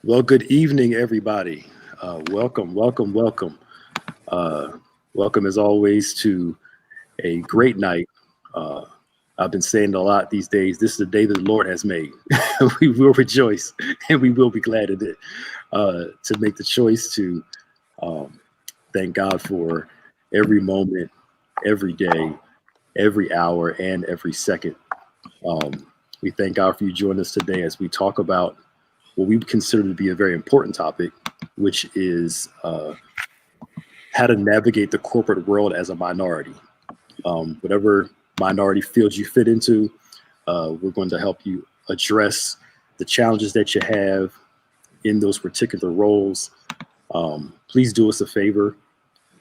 Well, good evening, everybody. Welcome, welcome, welcome. Welcome, as always, to a great night. Uh, I've been saying a lot these days. This is the day that the Lord has made. We will rejoice and we will be glad in it. To make the choice to um, thank God for every moment, every day, every hour, and every second. Um, we thank God for you joining us today as we talk about what we consider to be a very important topic, which is how to navigate the corporate world as a minority. Whatever minority field you fit into, we're going to help you address the challenges that you have in those particular roles. Please do us a favor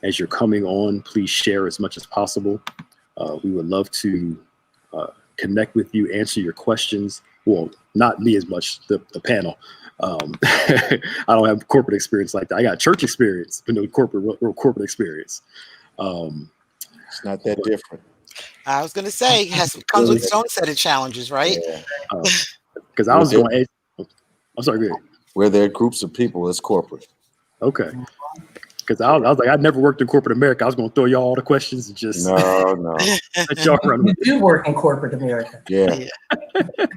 as you're coming on. Please share as much as possible. We would love to uh, connect with you, answer your questions. Well, not me as much, the panel. I don't have corporate experience like that. I got church experience, but no corporate experience. Um, It's not that but different. I was going to say, comes with its own set of challenges, right? Yeah. because I Where was there, going to ask, I'm sorry, go ahead. where there are groups of people, it's corporate. Okay. Because I was like, I'd never worked in corporate America. I was going to throw y'all all the questions and just No. let y'all run You with do work in corporate America. Yeah. it.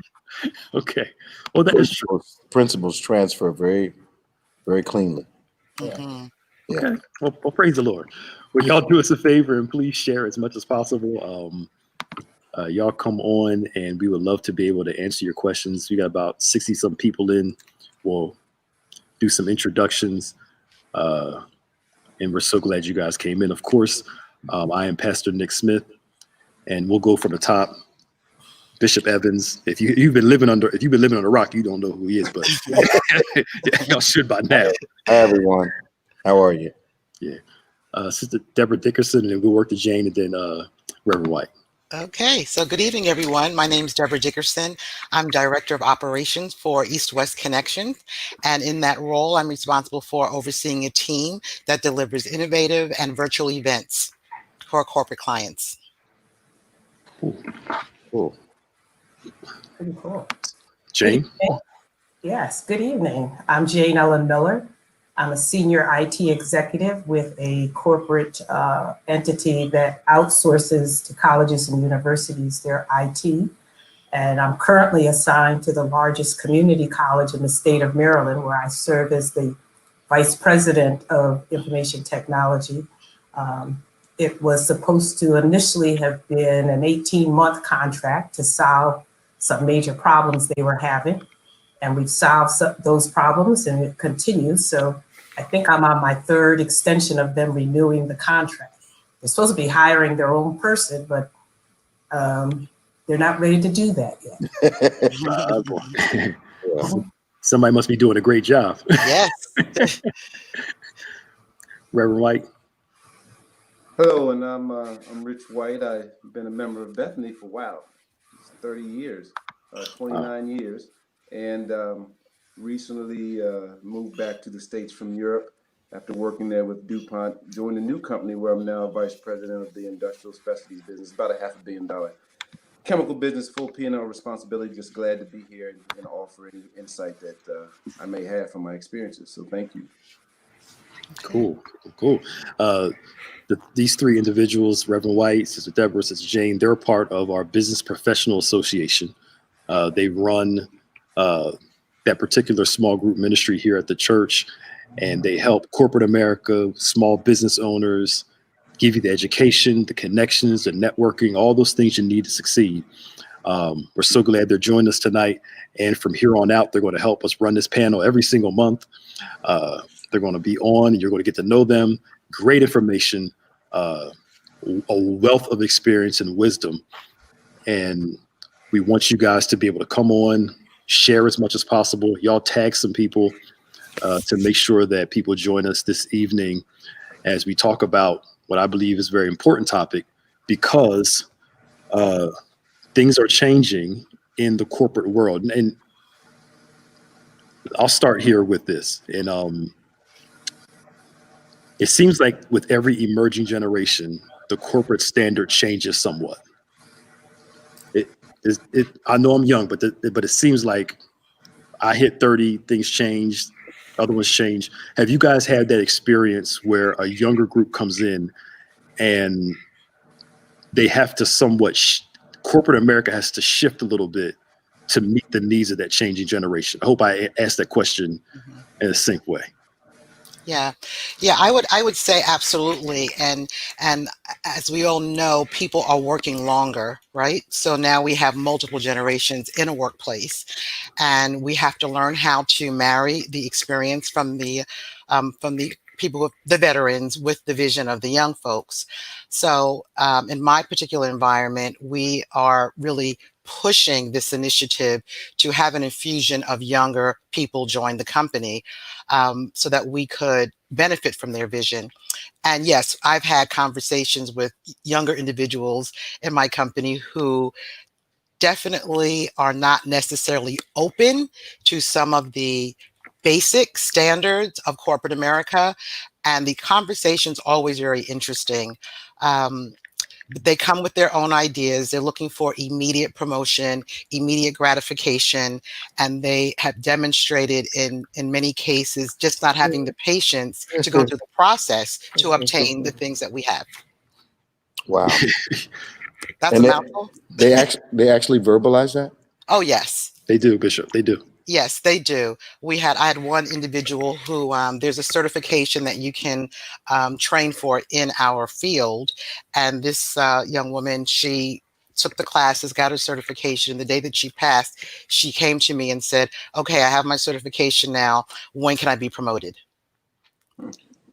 Okay. Well, that is true. Principles transfer very, very cleanly. Hmm. Yeah. Okay. Well, praise the Lord. Will y'all do us a favor and please share as much as possible? Y'all come on and we would love to be able to answer your questions. We got about 60 some people in. We'll do some introductions. Uh, and we're so glad you guys came in. Of course, I am Pastor Nick Smith, and we'll go from the top. Bishop Evans. If you've been living on a rock, you don't know who he is, but y'all should by now. Hi, everyone. How are you? Yeah. Sister Deborah Dickerson, and then we'll work to Jane, and then Reverend White. Okay, so good evening, everyone. My name is Deborah Dickerson. I'm Director of Operations for East West Connection. And in that role, I'm responsible for overseeing a team that delivers innovative and virtual events for our corporate clients. Cool. Pretty cool. Jane. Good evening. Yes, good evening. I'm Jane Ellen Miller. I'm a senior IT executive with a corporate entity that outsources to colleges and universities their IT. And I'm currently assigned to the largest community college in the state of Maryland, where I serve as the Vice President of Information Technology. It was supposed to initially have been an 18-month contract to solve some major problems they were having. And we've solved those problems and it continues. So I think I'm on my third extension of them renewing the contract. They're supposed to be hiring their own person, but they're not ready to do that yet. Boy. Somebody must be doing a great job. Yes. Reverend White. Hello, and I'm Rich White. I've been a member of Bethany for 30 years, 29 years, and recently moved back to the States from Europe after working there with DuPont. Joined a new company where I'm now vice president of the industrial specialties business, about a $500 million chemical business, full P&L responsibility. Just glad to be here and offer any insight that I may have from my experiences. So thank you. Cool. These three individuals, Reverend White, Sister Deborah, Sister Jane, they're part of our Business Professional Association. They run that particular small group ministry here at the church, and they help corporate America, small business owners, give you the education, the connections, the networking, all those things you need to succeed. We're so glad they're joining us tonight. And from here on out, they're going to help us run this panel every single month. They're going to be on, and you're going to get to know them. Great information, a wealth of experience and wisdom. And we want you guys to be able to come on, share as much as possible. Y'all tag some people to make sure that people join us this evening as we talk about what I believe is a very important topic, because things are changing in the corporate world. And I'll start here with this. And it seems like with every emerging generation, the corporate standard changes somewhat. I know I'm young, but it seems like I hit 30, things changed, other ones changed. Have you guys had that experience where a younger group comes in and they have to corporate America has to shift a little bit to meet the needs of that changing generation? I hope I asked that question in a sync way. Yeah, yeah, I would say absolutely, and as we all know, people are working longer, right? So now we have multiple generations in a workplace, and we have to learn how to marry the experience from the people with the veterans with the vision of the young folks. So in my particular environment, we are really pushing this initiative to have an infusion of younger people join the company, so that we could benefit from their vision. And yes, I've had conversations with younger individuals in my company who definitely are not necessarily open to some of the basic standards of corporate America. And the conversation's always very interesting. They come with their own ideas. They're looking for immediate promotion, immediate gratification, and they have demonstrated in many cases just not having the patience to go through the process to obtain the things that we have. Wow. That's And a mouthful. they actually verbalize that? Oh, yes. They do, Bishop. They do. Yes, they do. I had one individual who, there's a certification that you can train for in our field. And this young woman, she took the classes, got her certification. The day that she passed, she came to me and said, okay, I have my certification now. When can I be promoted?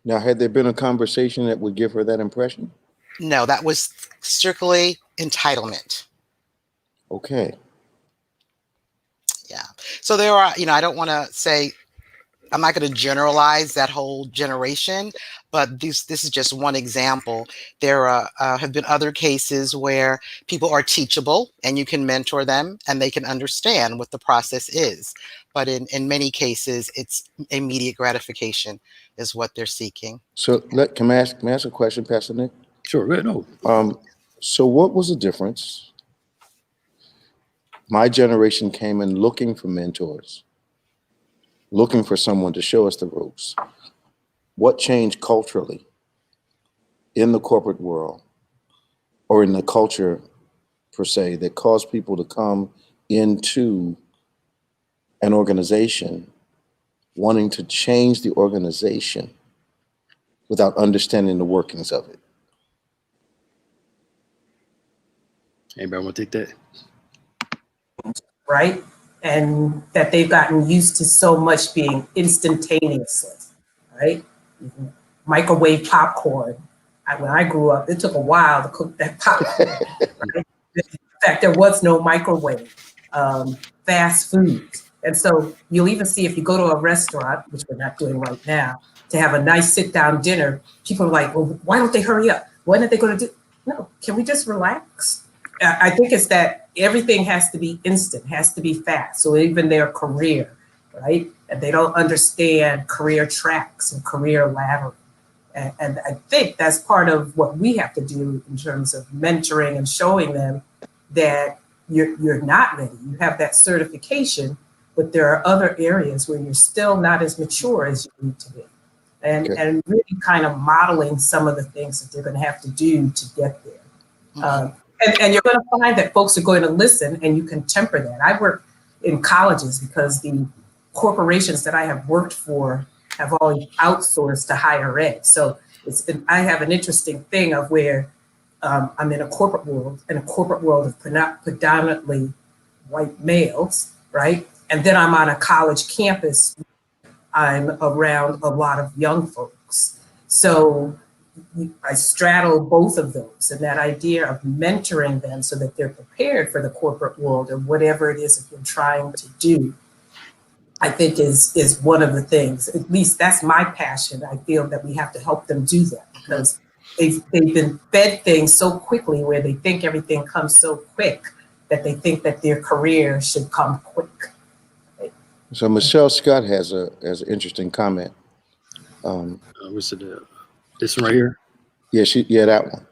Now, had there been a conversation that would give her that impression? No, that was strictly entitlement. Okay. Yeah. So there are, I don't want to say, I'm not going to generalize that whole generation, but this is just one example. There have been other cases where people are teachable and you can mentor them and they can understand what the process is. But in many cases, it's immediate gratification is what they're seeking. So can I ask a question, Pastor Nick? Sure. Go ahead. No. So what was the difference? My generation came in looking for mentors, looking for someone to show us the ropes. What changed culturally in the corporate world or in the culture per se that caused people to come into an organization wanting to change the organization without understanding the workings of it? Anybody want to take that? Right? And that they've gotten used to so much being instantaneously, right? Microwave popcorn. When I grew up, it took a while to cook that popcorn. Right? In fact, there was no microwave. Fast food. And so you'll even see if you go to a restaurant, which we're not doing right now, to have a nice sit-down dinner, people are like, well, why don't they hurry up? What are they going to do? No, can we just relax? I think it's that everything has to be instant, has to be fast. So even their career, right? And they don't understand career tracks and career laddering. And I think that's part of what we have to do in terms of mentoring and showing them that you're not ready. You have that certification, but there are other areas where you're still not as mature as you need to be. And really kind of modeling some of the things that they're going to have to do to get there. And you're going to find that folks are going to listen, and you can temper that. I work in colleges because the corporations that I have worked for have always outsourced to higher ed. So I have an interesting thing of where I'm in a corporate world, of predominantly white males, right? And then I'm on a college campus. I'm around a lot of young folks. So I straddle both of those, and that idea of mentoring them so that they're prepared for the corporate world or whatever it is that you're trying to do, I think is one of the things. At least that's my passion. I feel that we have to help them do that because they've been fed things so quickly where they think everything comes so quick that they think that their career should come quick. Right? So Michelle Scott has an interesting comment. What's it? This one right here? Yeah, that one.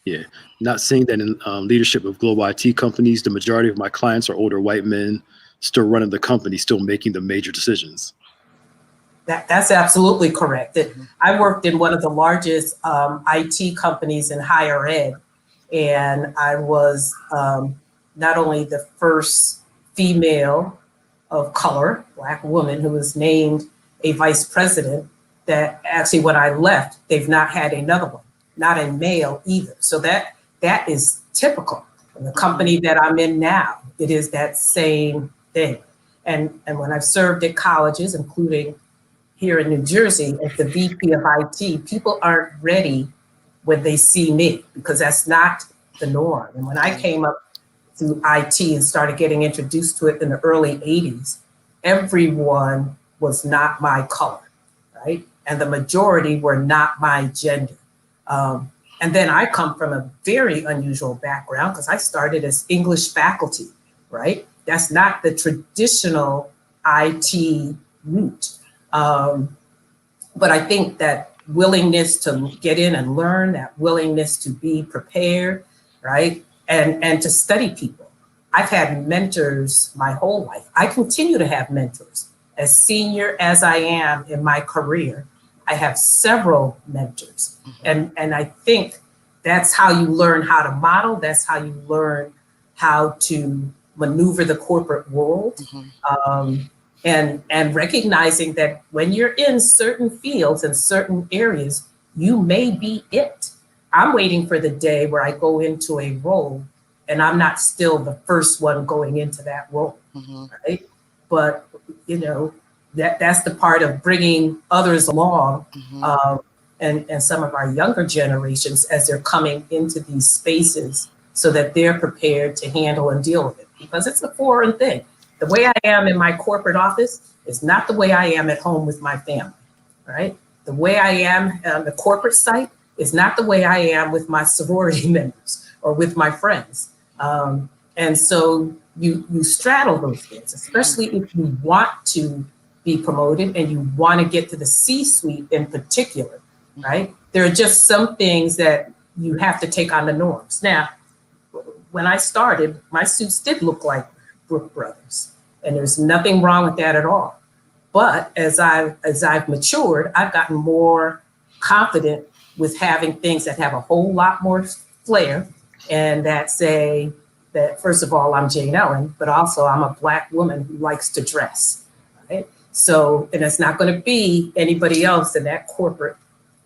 Yeah. Not seeing that in leadership of global IT companies, the majority of my clients are older white men, still running the company, still making the major decisions. That's absolutely correct. I worked in one of the largest IT companies in higher ed, and I was not only the first female of color, Black woman, who was named a vice president, that actually when I left, they've not had another one, not a male either. So that is typical. In the company that I'm in now, it is that same thing. And when I've served at colleges, including here in New Jersey as the VP of IT, people aren't ready when they see me because that's not the norm. And when I came up through IT and started getting introduced to it in the early 80s, everyone was not my color, right? And the majority were not my gender. And then I come from a very unusual background because I started as English faculty, right? That's not the traditional IT route. But I think that willingness to get in and learn, that willingness to be prepared, right? And to study people. I've had mentors my whole life. I continue to have mentors. As senior as I am in my career, I have several mentors. And I think that's how you learn how to model. That's how you learn how to maneuver the corporate world. And recognizing that when you're in certain fields and certain areas, you may be it. I'm waiting for the day where I go into a role and I'm not still the first one going into that role, right? But, you know, that's the part of bringing others along and some of our younger generations as they're coming into these spaces so that they're prepared to handle and deal with it, because it's a foreign thing. The way I am in my corporate office is not the way I am at home with my family, right? The way I am on the corporate site is not the way I am with my sorority members or with my friends. And so you straddle those things, especially if you want to be promoted and you want to get to the C-suite in particular, right? There are just some things that you have to take on the norms. Now, when I started, my suits did look like Brooke Brothers, and there's nothing wrong with that at all. But as I've matured, I've gotten more confident with having things that have a whole lot more flair and that say that, first of all, I'm Jane Ellen, but also I'm a Black woman who likes to dress, right? So, and it's not going to be anybody else in that corporate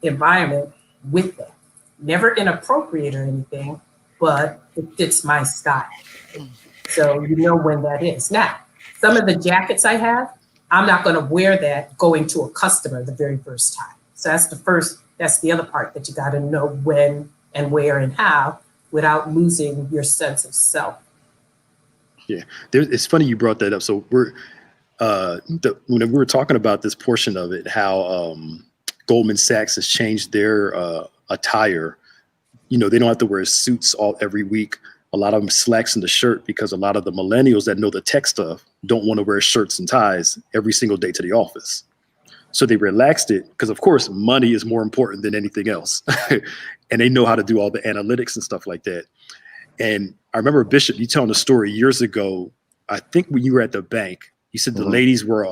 environment with that. Never inappropriate or anything, but it fits my style. So you know when that is. Now, some of the jackets I have, I'm not going to wear that going to a customer the very first time. So that's the other part that you got to know when and where and how without losing your sense of self. Yeah, it's funny you brought that up. So when we were talking about this portion of it, how Goldman Sachs has changed their attire. You know, they don't have to wear suits every week. A lot of them slacks in the shirt because a lot of the millennials that know the tech stuff don't want to wear shirts and ties every single day to the office. So they relaxed it because, of course, money is more important than anything else. And they know how to do all the analytics and stuff like that. And I remember, Bishop, you telling a story years ago, I think when you were at the bank, you said the ladies were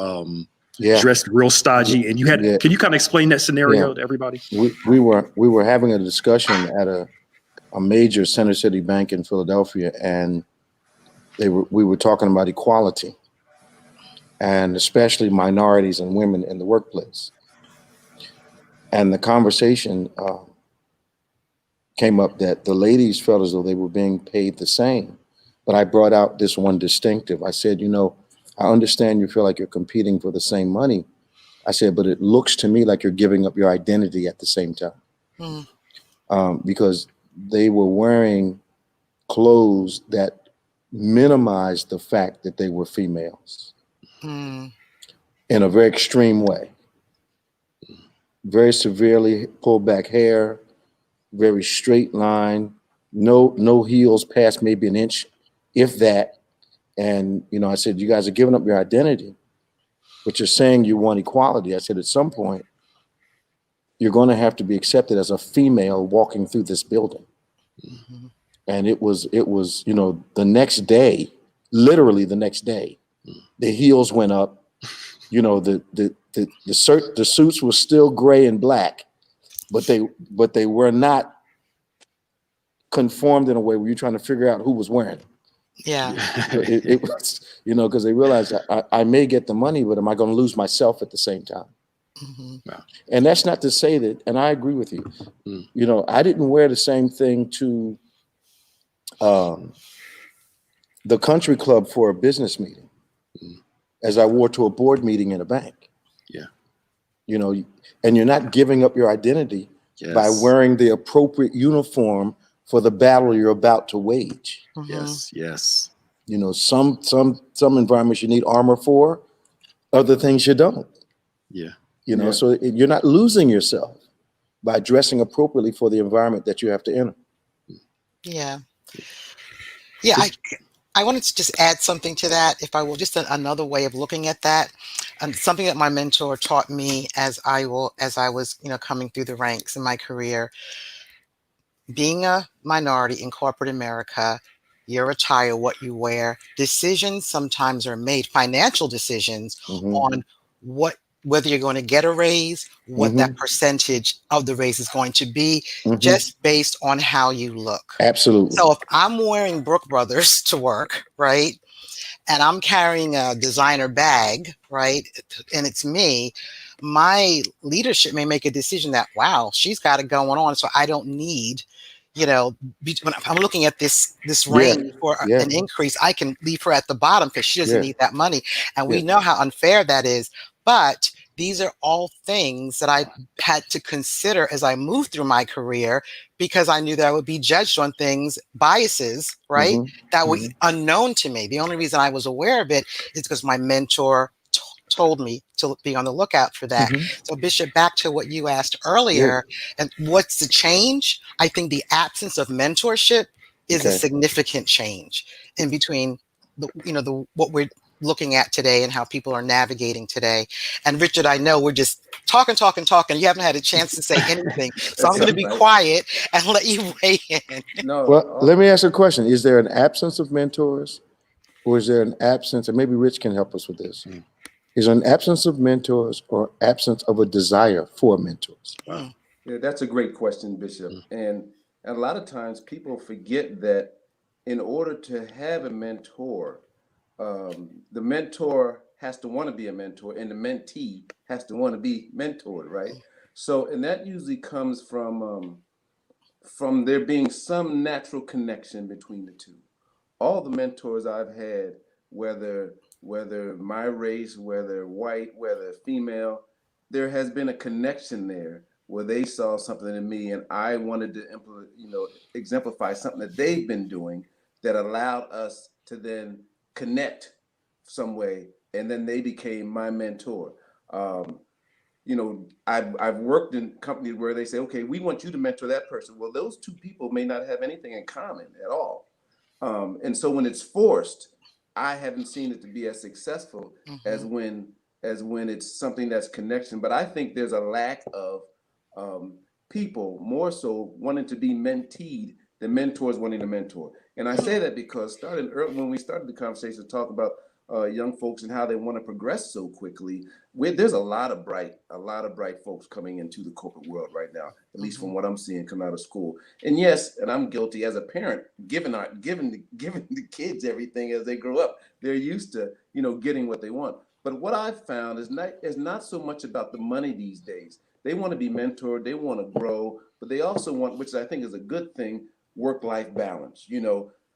dressed real stodgy. And you had, can you kind of explain that scenario to everybody? We were having a discussion at a major Center City bank in Philadelphia, and we were talking about equality, and especially minorities and women in the workplace. And the conversation came up that the ladies felt as though they were being paid the same. But I brought out this one distinctive. I said, you know, I understand you feel like you're competing for the same money. I said, but it looks to me like you're giving up your identity at the same time. Because they were wearing clothes that minimized the fact that they were females in a very extreme way. Very severely pulled back hair, very straight line, no heels past maybe an inch, if that. And, you know, I said, you guys are giving up your identity, but you're saying you want equality. I said, at some point, you're going to have to be accepted as a female walking through this building. And it was, you know, the next day, literally the next day, The heels went up. You know, the suits were still gray and black, but they were not conformed in a way where you're trying to figure out who was wearing it. Yeah. It was, you know, because they realized I may get the money, but am I going to lose myself at the same time? Mhm. And that's not to say that, and I agree with you. Mm. You know, I didn't wear the same thing to the country club for a business meeting Mm. as I wore to a board meeting in a bank. Yeah. You know, and you're not giving up your identity by Yes. wearing the appropriate uniform for the battle you're about to wage. Mhm. Yes. Yes. You know, some environments you need armor for, other things you don't. Yeah. You know, Yeah. so you're not losing yourself by dressing appropriately for the environment that you have to enter. Yeah. Yeah. I wanted to just add something to that, if I will, just another way of looking at that. And something that my mentor taught me as I was, coming through the ranks in my career. Being a minority in corporate America, your attire, what you wear, decisions sometimes are made, financial decisions Mm-hmm. on whether you're going to get a raise, what that Mm-hmm. percentage of the raise is going to be, Mm-hmm. just based on how you look. Absolutely. So if I'm wearing Brook Brothers to work, right, and I'm carrying a designer bag, right, and it's me, my leadership may make a decision that, wow, she's got it going on, so I don't need, when I'm looking at this Yeah. range for Yeah. an increase, I can leave her at the bottom because she doesn't Yeah. need that money. And we Yeah. know how unfair that is. But these are all things that I had to consider as I moved through my career, because I knew that I would be judged on things, biases, right, Mm-hmm. that were Mm-hmm. unknown to me. The only reason I was aware of it is because my mentor told me to be on the lookout for that. Mm-hmm. So Bishop, back to what you asked Yeah. earlier, and what's the change? I think the absence of mentorship is a Okay. significant change in between what we're looking at today and how people are navigating today. And Richard, I know we're just talking. You haven't had a chance to say anything. So I'm That's going to all be right. quiet and let you weigh in. No, Well, let me ask you a question. Is there an absence of mentors, or is there an absence, and maybe Rich can help us with this? Mm. Is there an absence of mentors or absence of a desire for mentors? Wow. yeah, that's a great question, Bishop. Mm. And a lot of times people forget that in order to have a mentor, the mentor has to want to be a mentor, and the mentee has to want to be mentored, right? So, and that usually comes from there being some natural connection between the two. All the mentors I've had, whether my race, whether white, whether female, there has been a connection there where they saw something in me and I wanted to exemplify something that they've been doing that allowed us to then connect some way, and then they became my mentor. Um, I've worked in companies where they say, okay, we want you to mentor that person. Well, those two people may not have anything in common at all. And so when it's forced, I haven't seen it to be as successful as Mhm. when it's something that's connection. But I think there's a lack of people more so wanting to be menteed than mentors wanting to mentor. And I say that because starting early, when we started the conversation to talk about young folks and how they want to progress so quickly, there's a lot of bright folks coming into the corporate world right now, at least from Mhm. what I'm seeing come out of school. And yes, and I'm guilty as a parent, giving the kids everything as they grow up. They're used to getting what they want. But what I've found is not so much about the money these days. They want to be mentored, they want to grow, but they also want, which I think is a good thing, work-life balance.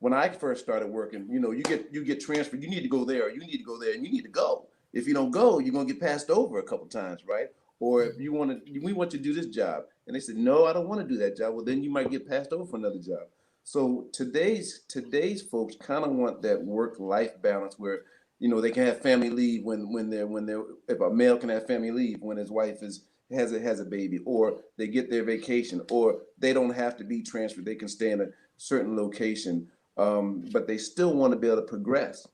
When I first started working, you get transferred. You need to go there, or you need to go there, and you need to go. If you don't go, you're gonna get passed over a couple times, right? Or if Mhm. we want you to do this job, and they said, no, I don't want to do that job. Well, then you might get passed over for another job. So today's folks kind of want that work-life balance where they can have family leave when they're if a male can have family leave when his wife has a baby, or they get their vacation, or they don't have to be transferred. They can stay in a certain location, but they still want to be able to progress.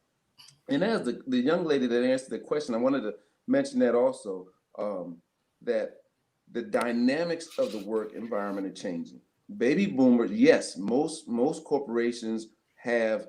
And as the young lady that answered the question, I wanted to mention that also, that the dynamics of the work environment are changing. Baby boomers, yes, most corporations have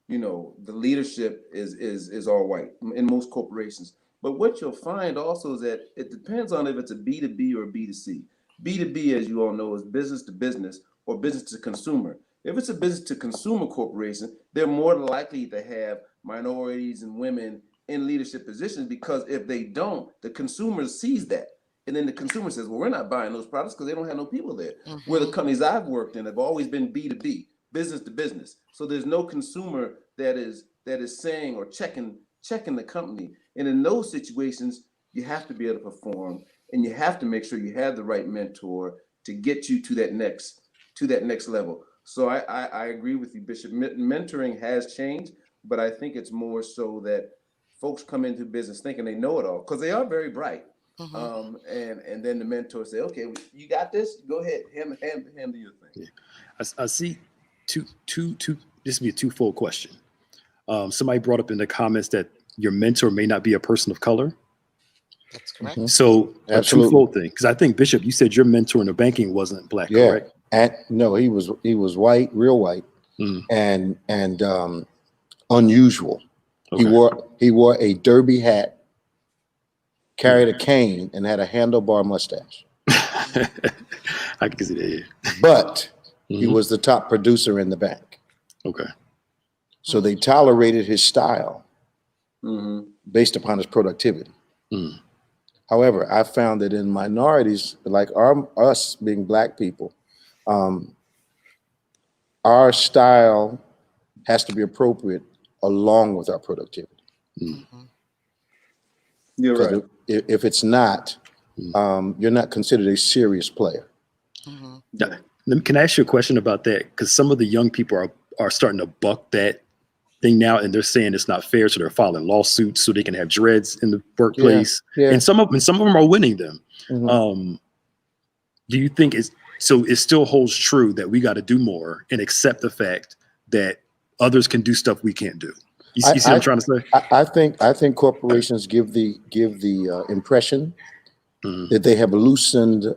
the leadership is all white in most corporations. But what you'll find also is that it depends on if it's a B2B or a B2C. B2B, as you all know, is business to business or business to consumer. If it's a business to consumer corporation, they're more likely to have minorities and women in leadership positions, because if they don't, the consumer sees that. And then the consumer says, well, we're not buying those products because they don't have no people there. Where the companies I've worked in have always been B2B, business to business. So there's no consumer that is saying or checking the company. And in those situations, you have to be able to perform, and you have to make sure you have the right mentor to get you to that next level. So I agree with you, Bishop. Mentoring has changed, but I think it's more so that folks come into business thinking they know it all, because they are very bright. And then the mentor say, okay, you got this, go ahead, handle your thing. Yeah. I see two. This would be a twofold question. Somebody brought up in the comments that your mentor may not be a person of color. That's correct. So Absolutely. a twofold thing, because I think, Bishop, you said your mentor in the banking wasn't Black, Yeah. correct? And no, he was white, real white, and unusual. Okay. He wore a derby hat, carried a cane, and had a handlebar mustache. I can see that. Yeah. But he was the top producer in the bank. Okay. So they tolerated his style based upon his productivity. However, I found that in minorities, like us being Black people, our style has to be appropriate along with our productivity. You're right. If it's not, you're not considered a serious player. Yeah. Can I ask you a question about that? Because some of the young people are starting to buck that thing now, and they're saying it's not fair, so they're filing lawsuits so they can have dreads in the workplace. Yeah. And some of them are winning them. Do you think it still holds true that we got to do more and accept the fact that others can do stuff we can't do? You see what I'm trying to say? I think corporations give the impression that they have loosened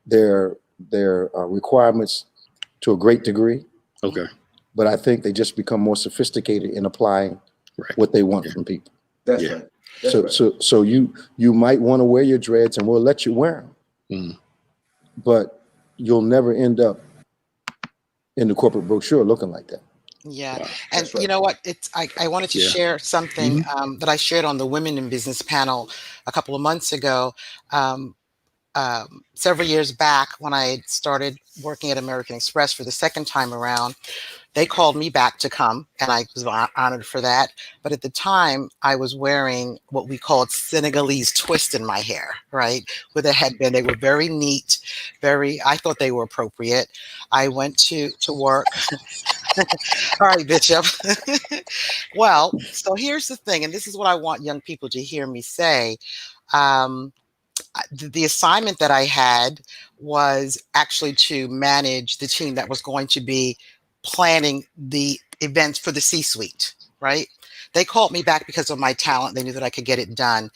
their requirements to a great degree. Okay. But I think they just become more sophisticated in applying what they want from people. That's right. So you might want to wear your dreads, and we'll let you wear them, but you'll never end up in the corporate brochure looking like that. Yeah. Wow. And you know what? I wanted to share something that I shared on the Women in Business panel a couple of months ago. Several years back, when I had started working at American Express for the second time around, they called me back to come, and I was honored for that. But at the time, I was wearing what we called Senegalese twist in my hair, right? With a headband. They were very neat, I thought they were appropriate. I went to work. All right, Bishop. Well, so here's the thing, and this is what I want young people to hear me say. The assignment that I had was actually to manage the team that was going to be planning the events for the C-suite, right? They called me back because of my talent. They knew that I could get it done.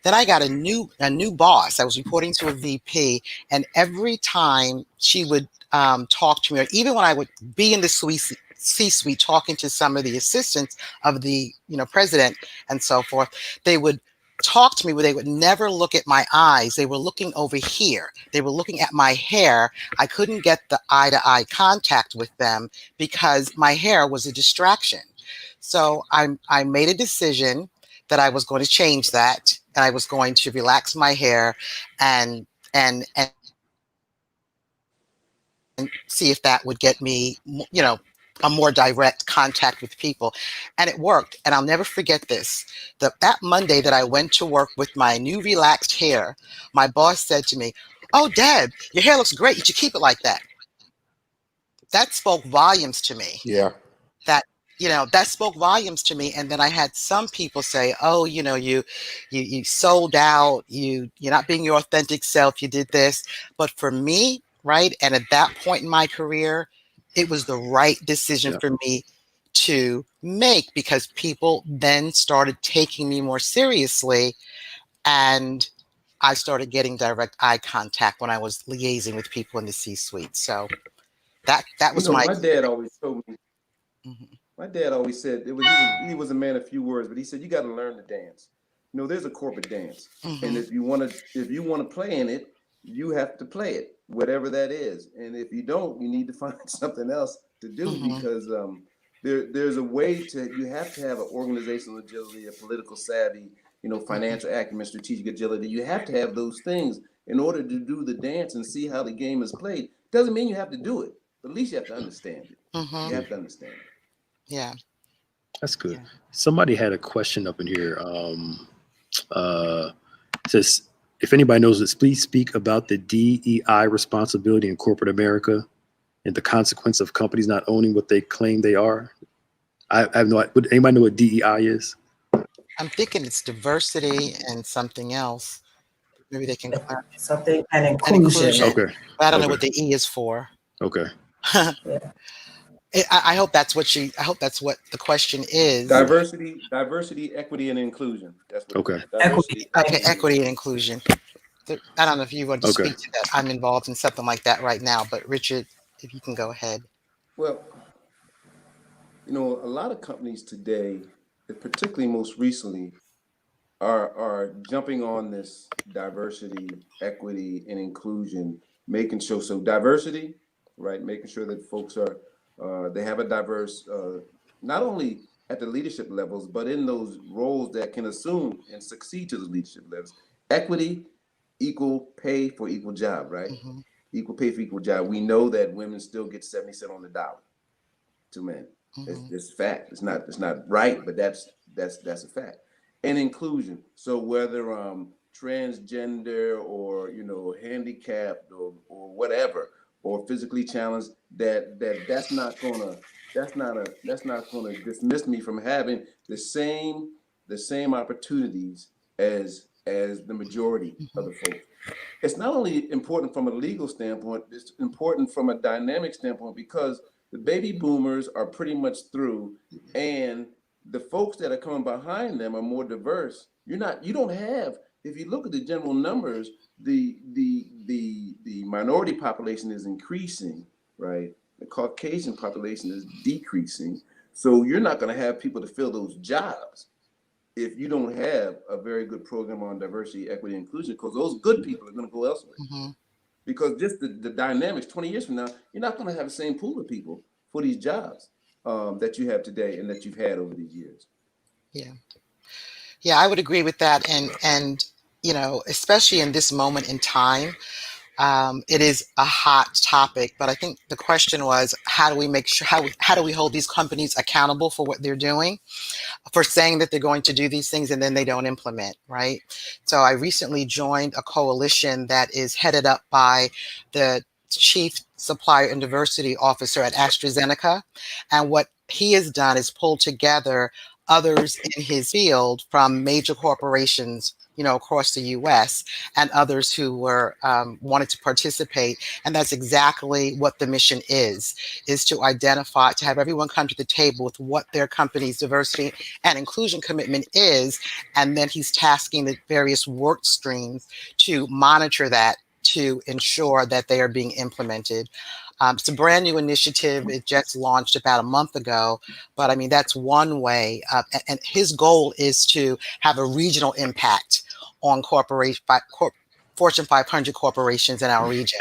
Then I got a new boss. I was reporting to a VP, and every time she would talk to me, or even when I would be in the C-suite talking to some of the assistants of the president and so forth, they would talk to me where they would never look at my eyes. They were looking over here. They were looking at my hair. I couldn't get the eye-to-eye contact with them because my hair was a distraction. So I made a decision that I was going to change that, and I was going to relax my hair and see if that would get me, a more direct contact with people. And it worked. And I'll never forget this. That Monday that I went to work with my new relaxed hair, my boss said to me, "Oh, Deb, your hair looks great. You should keep it like that." That spoke volumes to me. Yeah. That spoke volumes to me. And then I had some people say, "Oh, you sold out. You're not being your authentic self. You did this." But for me, right, and at that point in my career, it was the right decision for me to make, because people then started taking me more seriously, and I started getting direct eye contact when I was liaising with people in the C-suite. So that was my dad always told me. My dad always said he was a man of few words, but he said you got to learn to dance. You know, there's a corporate dance, and if you want to play in it, you have to play it, whatever that is. And if you don't, you need to find something else to do because there's a way you have to have an organizational agility, a political savvy, you know, financial acumen, strategic agility. You have to have those things in order to do the dance and see how the game is played. Doesn't mean you have to do it, but at least you have to understand it. You have to understand it. Yeah. That's good. Yeah. Somebody had a question up in here. Says, if anybody knows this, please speak about the DEI responsibility in corporate America and the consequence of companies not owning what they claim they are. I have no idea. Would anybody know what DEI is? I'm thinking it's diversity and something else. Maybe they can something and inclusion. Okay. But I don't know what the E is for. Okay. Yeah. I hope that's what the question is. Diversity, equity, and inclusion. That's what. Okay. Equity and inclusion. I don't know if you want to speak to that. I'm involved in something like that right now, but Richard, if you can go ahead. Well, you know, a lot of companies today, particularly most recently, are jumping on this diversity, equity, and inclusion, making sure diversity, right? Making sure that folks are they have a diverse, not only at the leadership levels, but in those roles that can assume and succeed to the leadership levels. Equity, equal pay for equal job, right? Equal pay for equal job. We know that women still get 70 cents on the dollar to men. It's a fact. It's not right, but that's a fact. And inclusion. So whether transgender or, you know, handicapped or whatever, or physically challenged, that's not gonna dismiss me from having the same opportunities as the majority of the folks. It's not only important from a legal standpoint, it's important from a dynamic standpoint because the baby boomers are pretty much through, and the folks that are coming behind them are more diverse. You don't have, if you look at the general numbers, the minority population is increasing, right? The Caucasian population is decreasing. So you're not going to have people to fill those jobs if you don't have a very good program on diversity, equity, and inclusion, because those good people are going to go elsewhere. Because just the dynamics 20 years from now, you're not going to have the same pool of people for these jobs that you have today and that you've had over these years. Yeah, I would agree with that. And you know, especially in this moment in time, it is a hot topic. But I think the question was, how do we make sure, how do we hold these companies accountable for what they're doing, for saying that they're going to do these things and then they don't implement, right? So I recently joined a coalition that is headed up by the Chief Supplier and Diversity Officer at AstraZeneca. And what he has done is pull together others in his field from major corporations, you know, across the US, and others who were wanted to participate. And that's exactly what the mission is to identify, to have everyone come to the table with what their company's diversity and inclusion commitment is. And then he's tasking the various work streams to monitor that, to ensure that they are being implemented. It's a brand new initiative. It just launched about a month ago, but I mean, that's one way. And his goal is to have a regional impact on Fortune 500 corporations in our region.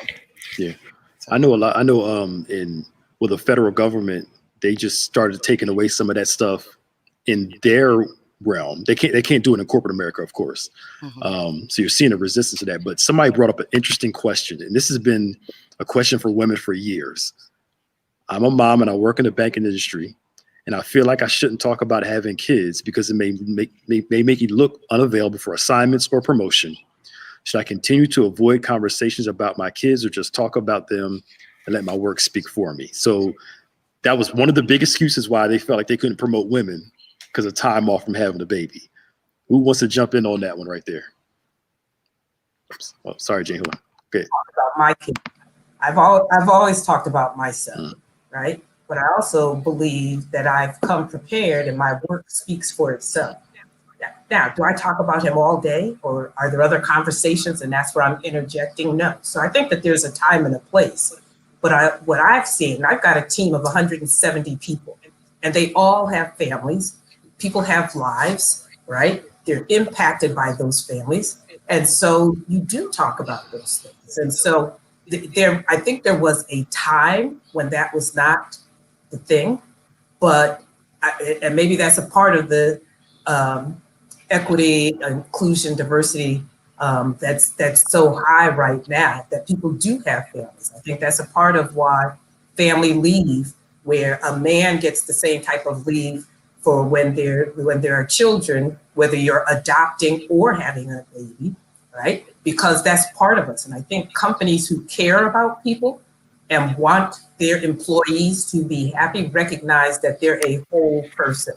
Yeah, so. I know a lot. I know with the federal government, they just started taking away some of that stuff in their realm. They can't do it in corporate America, of course. So you're seeing a resistance to that. But somebody brought up an interesting question, and this has been a question for women for years. I'm a mom and I work in the banking industry, and I feel like I shouldn't talk about having kids because it may make you look unavailable for assignments or promotion. Should I continue to avoid conversations about my kids or just talk about them and let my work speak for me? So that was one of the big excuses why they felt like they couldn't promote women, because of time off from having a baby. Who wants to jump in on that one right there? Oops. Oh, sorry, Jane. Hold on. Okay. About my kid. I've always talked about myself, right? But I also believe that I've come prepared and my work speaks for itself. Now, do I talk about him all day, or are there other conversations and that's where I'm interjecting? No. So I think that there's a time and a place. But what I've seen, I've got a team of 170 people. and they all have families. People have lives, right? They're impacted by those families. And so you do talk about those things. And so I think there was a time when that was not the thing, but, and maybe that's a part of the equity, inclusion, diversity that's so high right now, that people do have families. I think that's a part of why family leave, where a man gets the same type of leave for when there are children, whether you're adopting or having a baby, right? Because that's part of us. And I think companies who care about people and want their employees to be happy recognize that they're a whole person,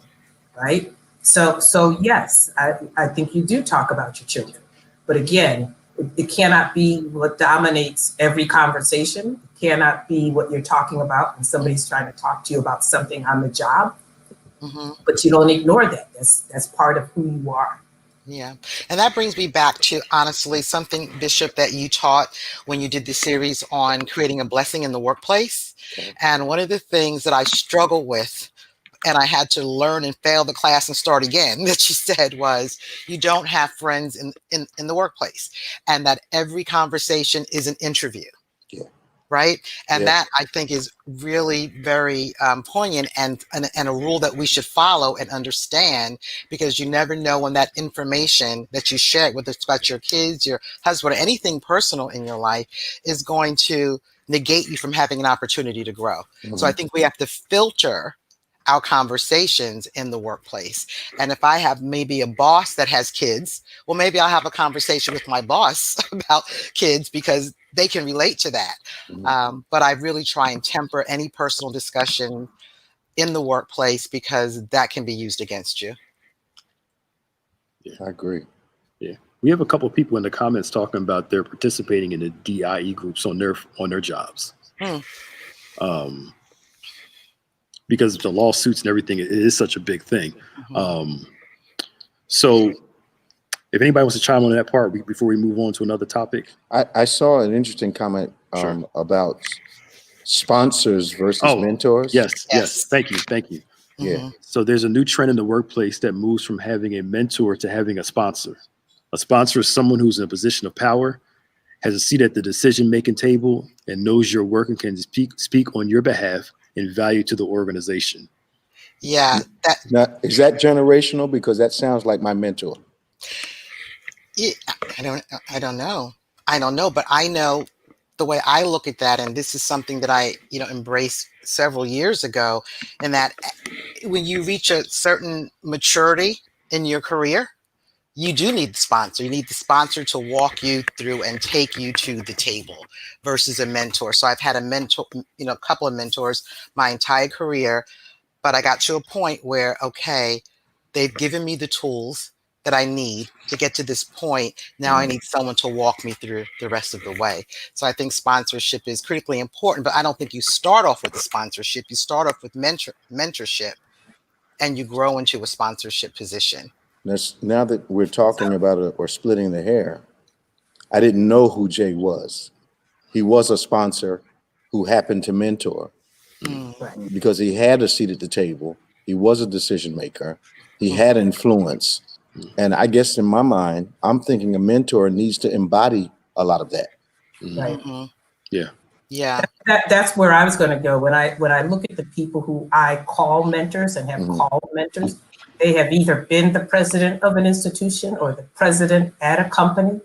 right? So yes, I think you do talk about your children. But again, it cannot be what dominates every conversation. It cannot be what you're talking about when somebody's trying to talk to you about something on the job. Mm-hmm. But you don't ignore that. That's part of who you are. Yeah. And that brings me back to, honestly, something, Bishop, that you taught when you did the series on creating a blessing in the workplace. Okay. And one of the things that I struggle with, and I had to learn and fail the class and start again, that you said was, you don't have friends in the workplace, and that every conversation is an interview. Yeah. Right? And that, I think, is really very poignant and a rule that we should follow and understand, because you never know when that information that you share, whether it's about your kids, your husband, or anything personal in your life, is going to negate you from having an opportunity to grow. Mm-hmm. So I think we have to filter our conversations in the workplace. And if I have maybe a boss that has kids, well, maybe I'll have a conversation with my boss about kids, because they can relate to that. Mm-hmm. But I really try and temper any personal discussion in the workplace, because that can be used against you. Yeah, I agree. Yeah. We have a couple of people in the comments talking about they're participating in the DIE groups on their jobs. Because of the lawsuits and everything, it is such a big thing. Mm-hmm. So if anybody wants to chime on that part before we move on to another topic. I saw an interesting comment about sponsors versus mentors. Yes. Thank you. Yeah. Mm-hmm. So there's a new trend in the workplace that moves from having a mentor to having a sponsor. A sponsor is someone who's in a position of power, has a seat at the decision-making table, and knows your work and can speak on your behalf and value to the organization. Yeah. Now, is that generational? Because that sounds like my mentor. Yeah, I don't know, but I know the way I look at that, and this is something that I, embraced several years ago, and that when you reach a certain maturity in your career, you do need the sponsor. You need the sponsor to walk you through and take you to the table versus a mentor. So I've had a mentor, a couple of mentors my entire career, but I got to a point where, okay, they've given me the tools that I need to get to this point. Now I need someone to walk me through the rest of the way. So I think sponsorship is critically important, but I don't think you start off with a sponsorship. You start off with mentorship, and you grow into a sponsorship position. Now that we're talking about it or splitting the hair, I didn't know who Jay was. He was a sponsor who happened to mentor because he had a seat at the table. He was a decision maker. He had influence. And I guess in my mind, I'm thinking a mentor needs to embody a lot of that. Right. Mm-hmm. Yeah. Yeah. That's where I was going to go. When I look at the people who I call mentors and have called mentors, they have either been the president of an institution or the president at a company.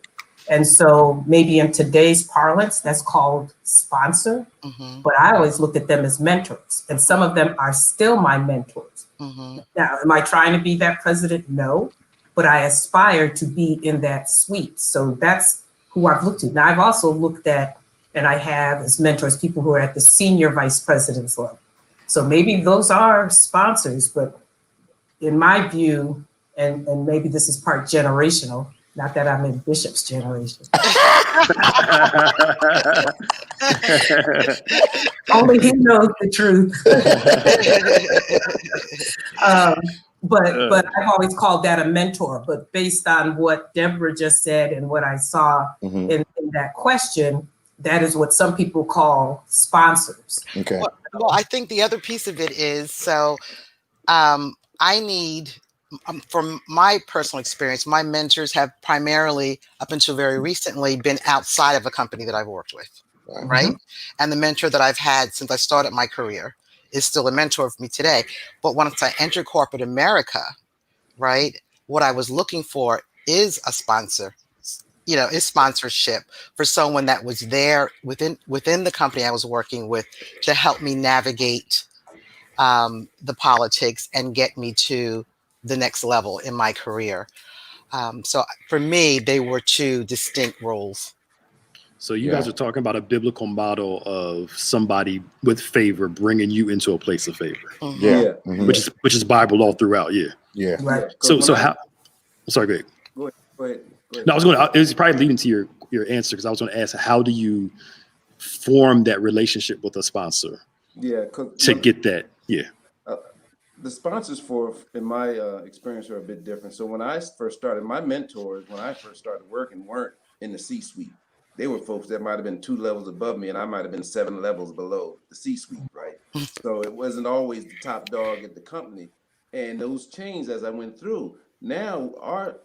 And so maybe in today's parlance, that's called sponsor. Mm-hmm. But I always look at them as mentors. And some of them are still my mentors. Mm-hmm. Now, am I trying to be that president? No. But I aspire to be in that suite. So that's who I've looked at. Now, I've also looked at, and I have as mentors, people who are at the senior vice president's level. So maybe those are sponsors, but in my view, and maybe this is part generational, not that I'm in Bishop's generation. Only he knows the truth. But I've always called that a mentor. But based on what Deborah just said and what I saw in that question, that is what some people call sponsors. Okay. Well, I think the other piece of it is, so I need, from my personal experience, my mentors have primarily, up until very recently, been outside of the company that I've worked with, right? And the mentor that I've had since I started my career is still a mentor for me today. But once I entered corporate America, right, what I was looking for is a sponsor, is sponsorship for someone that was there within the company I was working with to help me navigate the politics and get me to the next level in my career. So for me, they were two distinct roles. So you guys are talking about a biblical model of somebody with favor bringing you into a place of favor. Yeah. Which is Bible all throughout. Yeah. Right. So how? Sorry, go ahead. Go ahead. No, I was going to. It was probably leading to your answer, because I was going to ask, how do you form that relationship with a sponsor? Yeah. To get that. Yeah. The sponsors in my experience, are a bit different. So when I first started, my mentors, when I first started working, weren't in the C-suite. They were folks that might have been 2 levels above me, and I might have been 7 levels below the C-suite, right? So it wasn't always the top dog at the company. And those changed as I went through. Now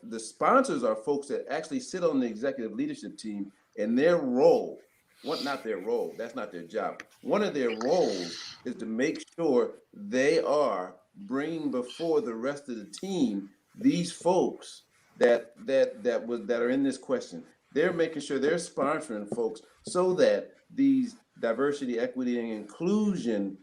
the sponsors are folks that actually sit on the executive leadership team, and their role, not their role, that's not their job. One of their roles is to make sure they are bringing before the rest of the team these folks that are in this question. They're making sure they're sponsoring folks so that these diversity, equity, and inclusion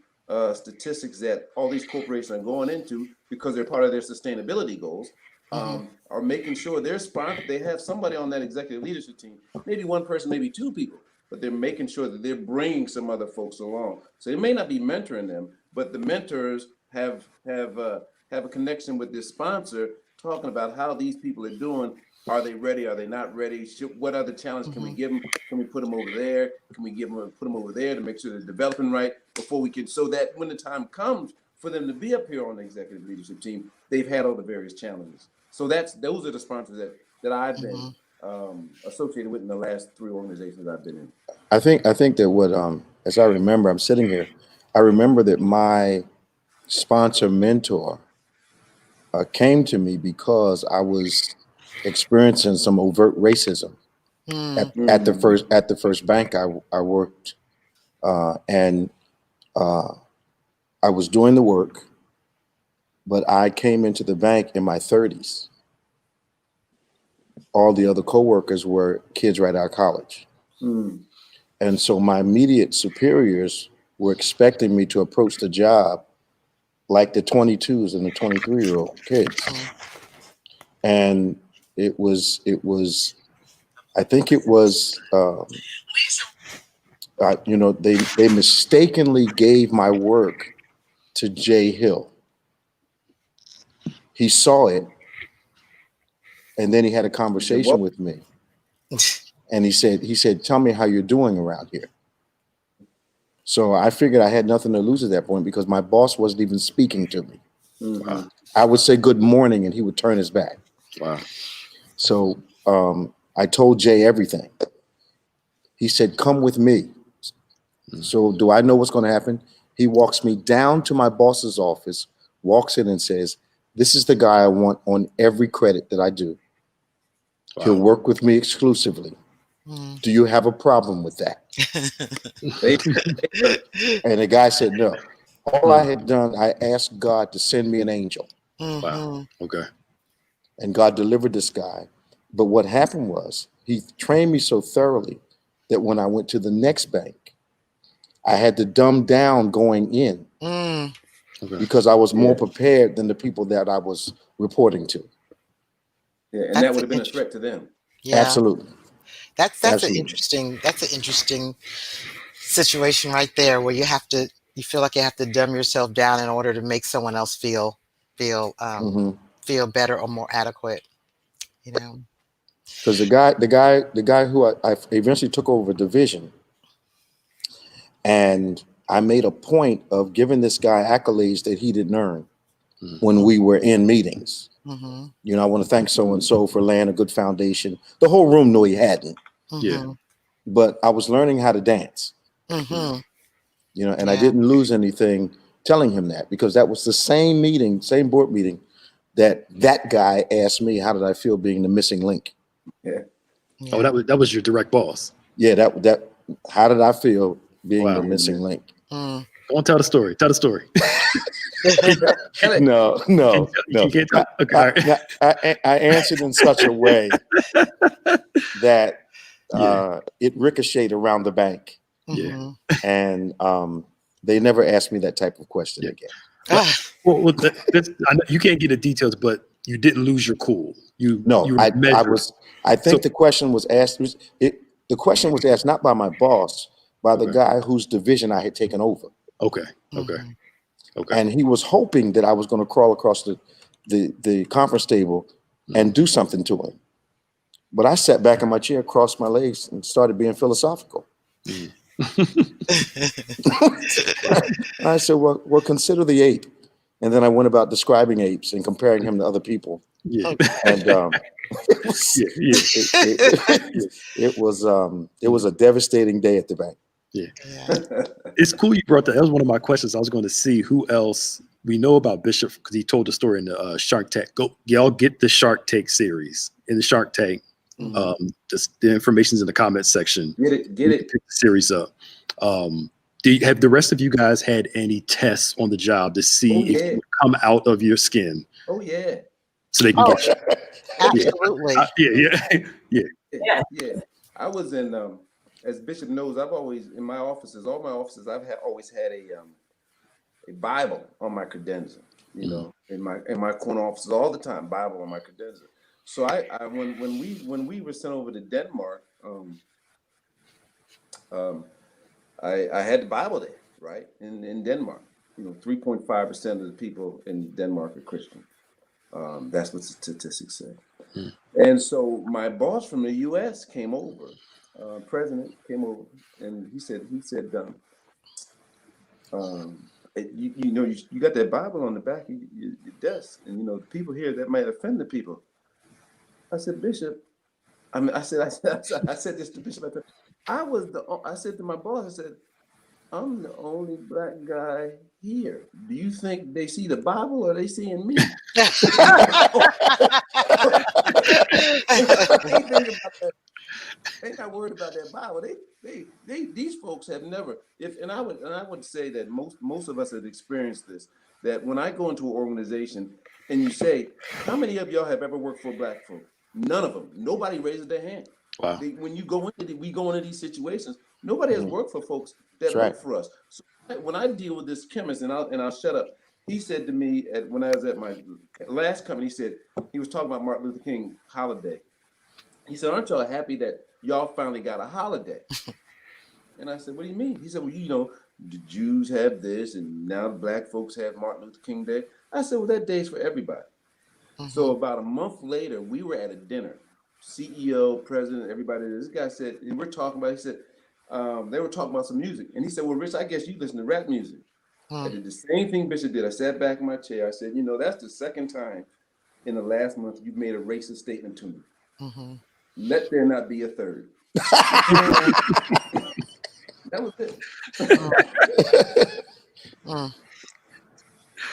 statistics that all these corporations are going into, because they're part of their sustainability goals, are making sure they have somebody on that executive leadership team, maybe one person, maybe 2 people, but they're making sure that they're bringing some other folks along. So they may not be mentoring them, but the mentors have a connection with this sponsor, talking about how these people are doing. Are they ready? Are they not ready? What other challenge can we give them? Can we put them over there? Can we put them over there to make sure they're developing right before we can, so that when the time comes for them to be up here on the executive leadership team, they've had all the various challenges. So those are the sponsors that I've been associated with in the last 3 organizations I've been in. I think that what as I remember, I'm sitting here, I remember that my sponsor mentor came to me because I was experiencing some overt racism at the first bank I worked, and I was doing the work, but I came into the bank in my 30s. All the other coworkers were kids right out of college. And so my immediate superiors were expecting me to approach the job like the 22s and the 23-year-old kids. And it was, I think it was, they mistakenly gave my work to Jay Hill. He saw it, and then he had a conversation with me. And he said, tell me how you're doing around here. So I figured I had nothing to lose at that point, because my boss wasn't even speaking to me. I would say good morning, and he would turn his back. Wow. So I told Jay everything. He said, come with me. So do I know what's going to happen? He walks me down to my boss's office, walks in and says, this is the guy I want on every credit that I do. Wow. He'll work with me exclusively. Do you have a problem with that? And the guy said, no. All I had done, I asked God to send me an angel. Wow. Okay. And God delivered this guy. But what happened was, he trained me so thoroughly that when I went to the next bank, I had to dumb down going in because I was more prepared than the people that I was reporting to. Yeah, and that would have been a threat to them. Yeah. Absolutely. That's an interesting situation right there, where you feel like you have to dumb yourself down in order to make someone else feel better or more adequate, Because the guy who I eventually took over division, and I made a point of giving this guy accolades that he didn't earn when we were in meetings. I want to thank so-and-so for laying a good foundation. The whole room knew he hadn't. But I was learning how to dance. And I didn't lose anything telling him that, because that was the same meeting, same board meeting that guy asked me, how did I feel being the missing link? Yeah. Yeah. Oh, that was your direct boss. Yeah, that how did I feel being Wow. the missing link? Mm. Go on, tell the story. Tell the story. No. You can't tell. Okay. All right. I answered in such a way that Yeah. it ricocheted around the bank, Yeah. Mhm. and they never asked me that type of question Yeah. again. Ah, Well, I know you can't get the details, but you didn't lose your cool. You No, were I measured. was. I think So- the question was asked. The question was asked not by my boss, by the Okay. guy whose division I had taken over, Okay. Okay. mhm. Okay. and he was hoping that I was going to crawl across the conference table and do something to him. But I sat back in my chair, crossed my legs, and started being philosophical. Mm. And I said, well, consider the ape. And then I went about describing apes and comparing him to other people. Yeah. And it was, Yeah. Yeah. it was a devastating day at the bank. Yeah. Yeah. It's cool you brought that. That was one of my questions. I was going to see who else we know about Bishop, because he told the story in the Shark Tank. Go, y'all get the Shark Tank series. In the Shark Tank, just the information's in the comments section. Get You it. can pick the series up. Have the rest of you guys had any tests on the job to see Oh, if yeah. you would come out of your skin Oh yeah. so they can Oh, get you? absolutely. Yeah. Yeah. I was in as Bishop knows, I've always in my offices, all my offices, always had a Bible on my credenza. You know, in my corner offices all the time, Bible on my credenza. So I when we were sent over to Denmark, I had the Bible there, right? In Denmark. You know, 3.5% of the people in Denmark are Christian. That's what statistics say. Mm. And so my boss from the U.S. came over, president came over, and he said, you know, you got that Bible on the back of your desk, and you know, the people here that might offend the people. I said, Bishop, I said this to Bishop. I said to my boss, I said, I'm the only black guy here. Do you think they see the Bible or they seeing me? They not worried about that Bible. These folks have never. I would say that most of us have experienced this. That when I go into an organization and you say, how many of y'all have ever worked for black folk? None of them. Nobody raises their hand. Wow. When you go into we go into these situations, nobody has worked for folks that That's right. work for us. So when I deal with this chemist, and I'll shut up. He said to me when I was at my last company, he was talking about Martin Luther King holiday. He said, aren't y'all happy that y'all finally got a holiday? And I said, what do you mean? He said, well, you know, the Jews have this, and now the black folks have Martin Luther King Day. I said, well, that day's for everybody. So about a month later, we were at a dinner. CEO, president, everybody. This guy said, and we're talking about, he said, they were talking about some music. And he said, well, Rich, I guess you listen to rap music. I did the same thing Bishop did. I sat back in my chair. I said, you know, that's the second time in the last month you've made a racist statement to me. Let there not be a third. That was it.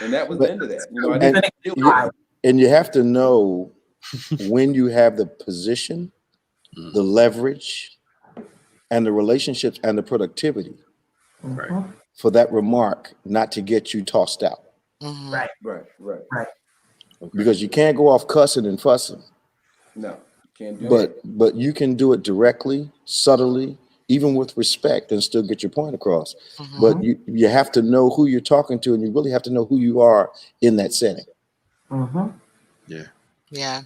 And that was the end of that. You know, I didn't deal with it. And you have to know when you have the position, the leverage, and the relationships and the productivity Right. for that remark not to get you tossed out. Right. Right. Okay. Because you can't go off cussing and fussing. No, you can't do it. But you can do it directly, subtly, even with respect, and still get your point across. But you have to know who you're talking to, and you really have to know who you are in that setting. Yeah. Yeah.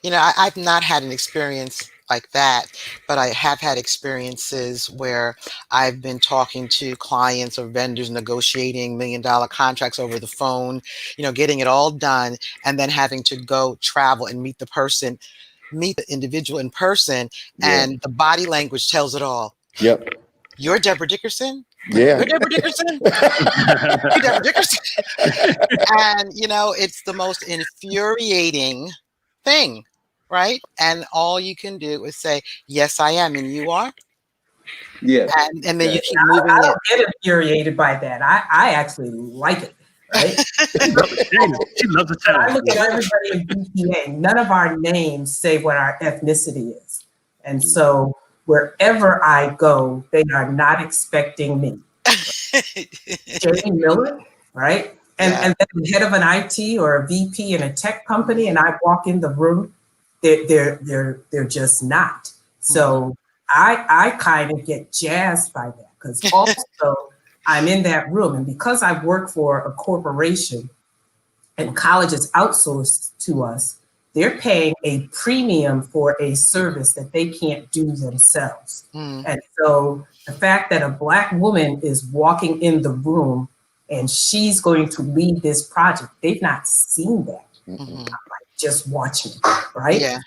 You know, I've not had an experience like that, but I have had experiences where I've been talking to clients or vendors, negotiating $1 million contracts over the phone, you know, getting it all done, and then having to go travel and meet the individual in person, and the body language tells it all. Yep. You're Deborah Dickerson? Yeah. You're Deborah Dickerson? You're Deborah Dickerson? And, you know, it's the most infuriating thing, right? And all you can do is say, yes, I am. And you are? Yes. And then you Yes. keep moving I it. don't get infuriated by that. I actually like it, right? She loves a challenge. She loves a When I challenge. look at everybody in BPA, none of our names say what our ethnicity is. And so wherever I go, they are not expecting me. Jane Miller, right? Yeah. And then the head of an IT or a VP in a tech company, and I walk in the room, they're just not. So I kind of get jazzed by that because also I'm in that room, and because I work for a corporation and colleges outsourced to us, they're paying a premium for a service that they can't do themselves. And so the fact that a Black woman is walking in the room and she's going to lead this project, they've not seen that. Just watching, right? Yeah.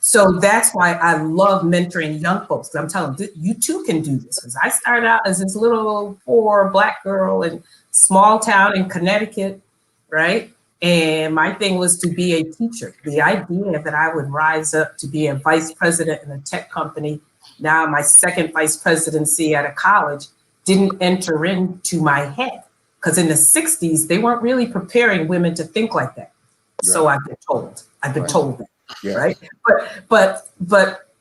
So that's why I love mentoring young folks. I'm telling them, you too can do this. Because I started out as this little poor Black girl in small town in Connecticut, right? And my thing was to be a teacher. The idea that I would rise up to be a vice president in a tech company, now my second vice presidency at a college, didn't enter into my head. Because in the 60s, they weren't really preparing women to think like that. So I've been told. I've been told that, right? But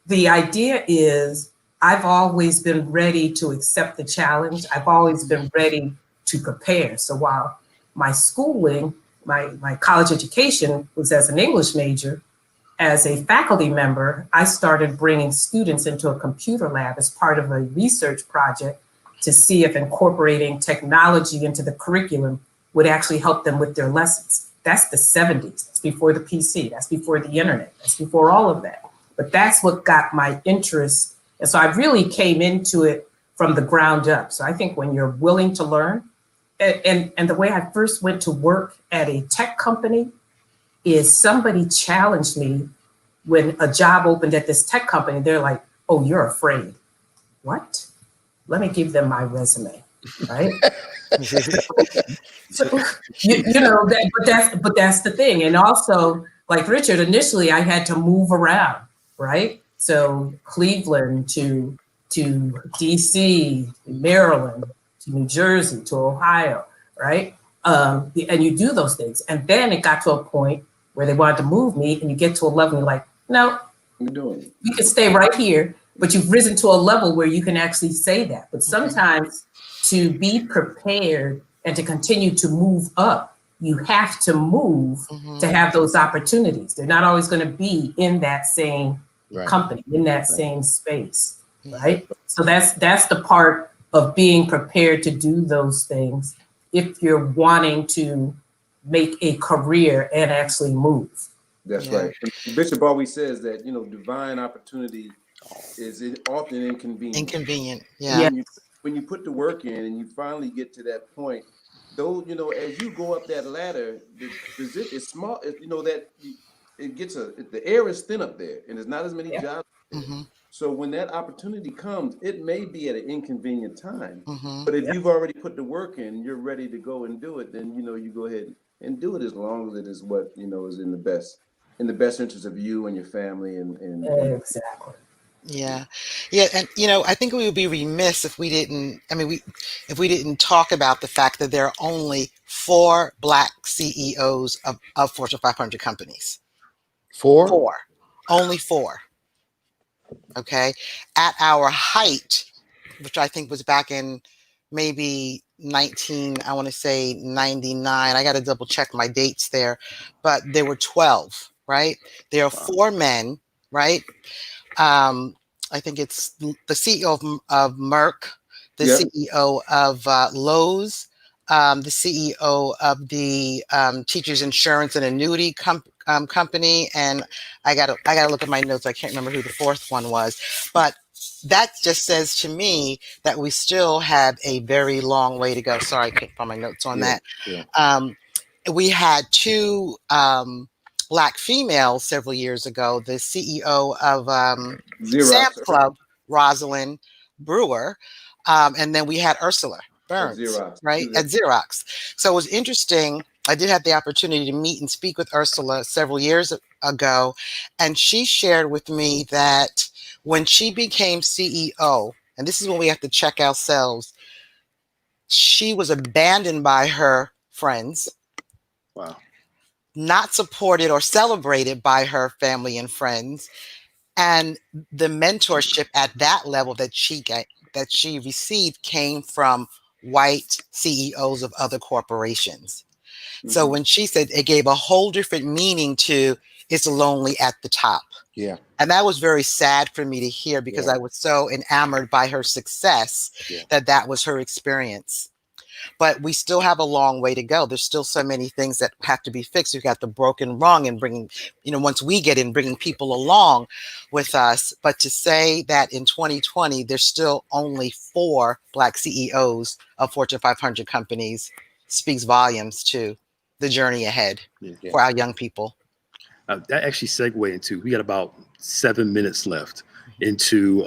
the idea is I've always been ready to accept the challenge. I've always been ready to prepare. So while my schooling, my college education was as an English major, as a faculty member, I started bringing students into a computer lab as part of a research project to see if incorporating technology into the curriculum would actually help them with their lessons. That's the 70s. That's before the PC. That's before the internet. That's before all of that. But that's what got my interest. And so I really came into it from the ground up. So I think when you're willing to learn, and the way I first went to work at a tech company is somebody challenged me when a job opened at this tech company. They're like, "Oh, you're afraid." What? Let me give them my resume, right? So, you know that, but that's the thing. And also, like Richard, initially I had to move around, right? So Cleveland to DC, Maryland, to New Jersey, to Ohio, right? And you do those things, and then it got to a point where they wanted to move me, and you get to a level, and you're like, no, You're doing it. you can stay right here, but you've risen to a level where you can actually say that. But sometimes to be prepared and to continue to move up, you have to move to have those opportunities. They're not always going to be in that same company, in that same space, right? So that's the part of being prepared to do those things if you're wanting to make a career and actually move. That's right. And Bishop always says that, divine opportunity is often inconvenient. Inconvenient. Yeah. When you put the work in and you finally get to that point, though, as you go up that ladder, the position is small, that it gets the air is thin up there and there's not as many jobs. So when that opportunity comes, it may be at an inconvenient time, but if you've already put the work in, you're ready to go and do it, then, you go ahead and do it as long as it is what, is in the best interest of you and your family and Exactly. Yeah. And I think we would be remiss if we didn't, if we didn't talk about the fact that there are only 4 Black CEOs of Fortune 500 companies. 4? 4. Only 4. Okay. At our height, which I think was back in maybe 99. I got to double check my dates there, but there were 12, right? There are 4 men, right? I think it's the CEO of Merck, the CEO of Lowe's, the CEO of the Teachers Insurance and Annuity Company, and I gotta look at my notes. I can't remember who the 4th one was, but that just says to me that we still have a very long way to go. Sorry, I can't find my notes on that. We had 2 Black females several years ago. The CEO of Sam's Club, Rosalind Brewer, and then we had Ursula Burns, right, at Xerox. So it was interesting. I did have the opportunity to meet and speak with Ursula several years ago, and she shared with me that when she became CEO and this is when we have to check ourselves. She was abandoned by her friends, Wow. not supported or celebrated by her family and friends. And the mentorship at that level that she received came from white CEOs of other corporations. So when she said, it gave a whole different meaning to "it's lonely at the top." Yeah. And that was very sad for me to hear, because I was so enamored by her success that was her experience. But we still have a long way to go. There's still so many things that have to be fixed. We've got the broken rung and bringing, once we get in, bringing people along with us. But to say that in 2020, there's still only 4 Black CEOs of Fortune 500 companies speaks volumes to the journey ahead for our young people. That actually segued into, we got about 7 minutes left into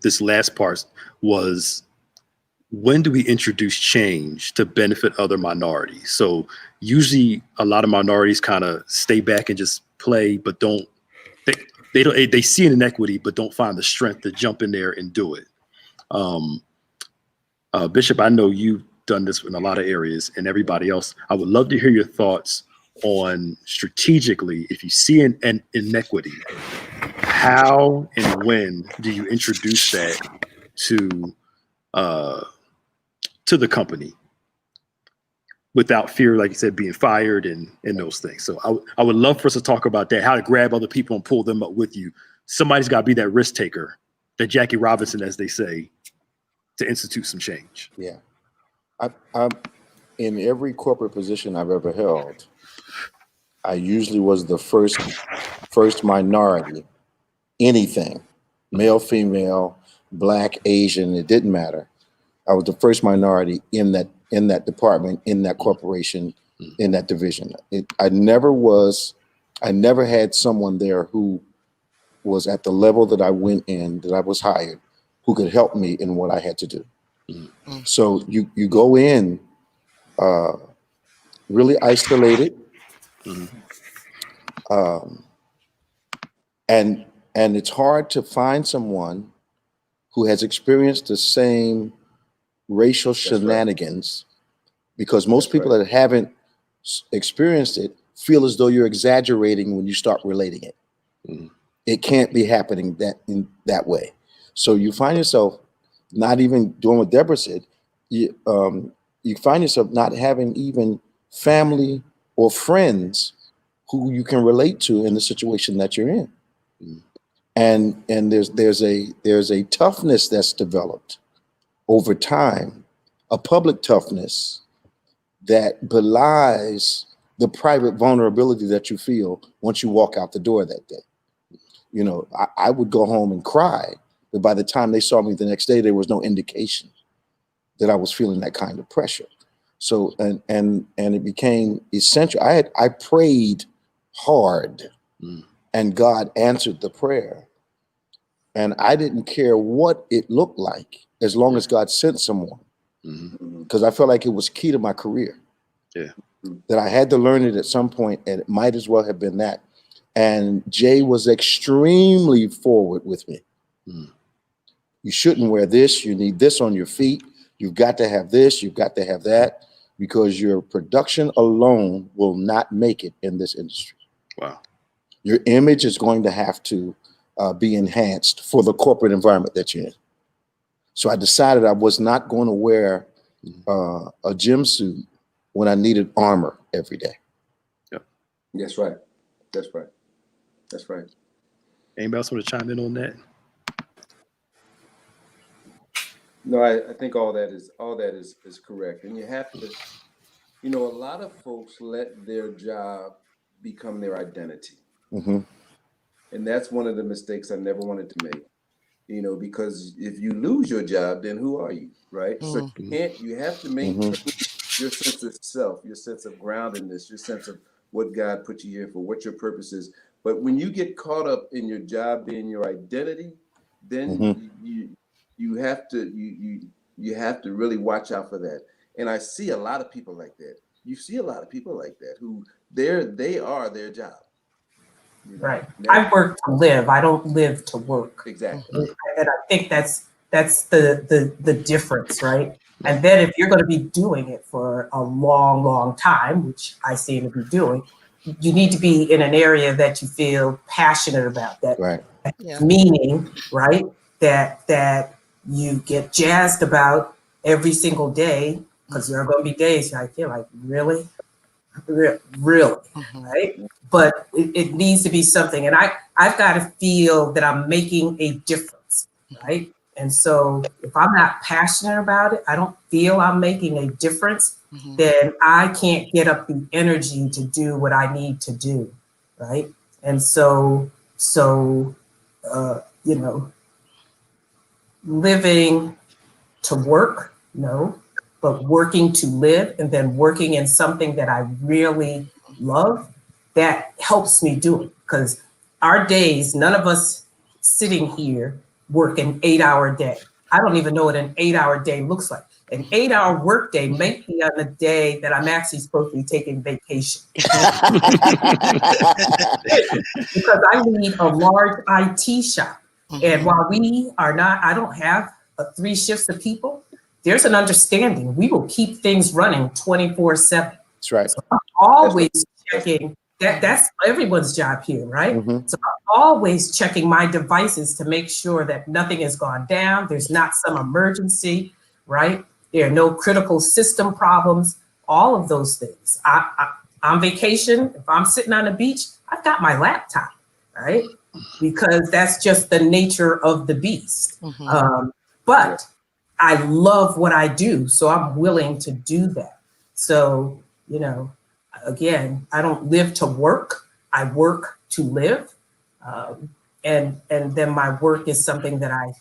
this last part was, when do we introduce change to benefit other minorities? So usually a lot of minorities kind of stay back and just play, but they see an inequity, but don't find the strength to jump in there and do it. Bishop, I know you've done this in a lot of areas, and everybody else. I would love to hear your thoughts on, strategically, if you see an inequity, how and when do you introduce that to the company without fear, like you said, being fired and those things. So I would love for us to talk about that, how to grab other people and pull them up with you. Somebody's got to be that risk taker, that Jackie Robinson, as they say, to institute some change. Yeah. I'm in every corporate position I've ever held, I usually was the first minority, anything, male, female, Black, Asian, it didn't matter. I was the first minority in that department, in that corporation, in that division. I never had someone there who was at the level that I went in, that I was hired, who could help me in what I had to do. So you go in really isolated, and it's hard to find someone who has experienced the same racial shenanigans, because most people that haven't experienced it feel as though you're exaggerating when you start relating it. It can't be happening in that way. So you find yourself not even doing what Deborah said. You find yourself not having even family or friends who you can relate to in the situation that you're in. And there's a toughness that's developed over time, a public toughness that belies the private vulnerability that you feel once you walk out the door that day. I would go home and cry, but by the time they saw me the next day, there was no indication that I was feeling that kind of pressure. So, and it became essential. I prayed hard, and God answered the prayer. And I didn't care what it looked like, as long as God sent someone, because I felt like it was key to my career. That I had to learn it at some point, and it might as well have been that. And Jay was extremely forward with me. You shouldn't wear this. You need this on your feet. You've got to have this. You've got to have that, because your production alone will not make it in this industry. Wow. Your image is going to have to be enhanced for the corporate environment that you're in. So I decided I was not going to wear a gym suit when I needed armor every day. That's right. That's right. That's right. Anybody else want to chime in on that? No, I think all that is correct. And you have to, a lot of folks let their job become their identity. And that's one of the mistakes I never wanted to make, because if you lose your job, then who are you, right? So you have to maintain your sense of self, your sense of groundedness, your sense of what God put you here for, what your purpose is. But when you get caught up in your job being your identity, then you have to really watch out for that. And I see a lot of people like that. You see a lot of people like that who they are their job. Right. I work to live. I don't live to work. Exactly. And I think that's That's the difference, right? And then if you're going to be doing it for a long, long time, which I seem to be doing, you need to be in an area that you feel passionate about, that Right. Yeah. meaning, right? That you get jazzed about every single day, because there are going to be days I feel like, really, really, right? But it needs to be something, and I've got to feel that I'm making a difference, right? And so if I'm not passionate about it, I don't feel I'm making a difference, then I can't get up the energy to do what I need to do, right? And so you know, living to work, no, but working to live, and then working in something that I really love, that helps me do it. Because our days, none of us sitting here work an 8-hour day. I don't even know what an 8-hour day looks like. An 8-hour work day may be on the day that I'm actually supposed to be taking vacation. Because I lead a large IT shop. And while we are not, I don't have 3 shifts of people, there's an understanding. We will keep things running 24/7. That's right. So I'm always checking that's everyone's job here, right? So I'm always checking my devices to make sure that nothing has gone down. There's not some emergency, right? There are no critical system problems, all of those things. On vacation, if I'm sitting on the beach, I've got my laptop, right? Because that's just the nature of the beast. But I love what I do, so I'm willing to do that. So, you know, again, I don't live to work, I work to live. And then my work is something that I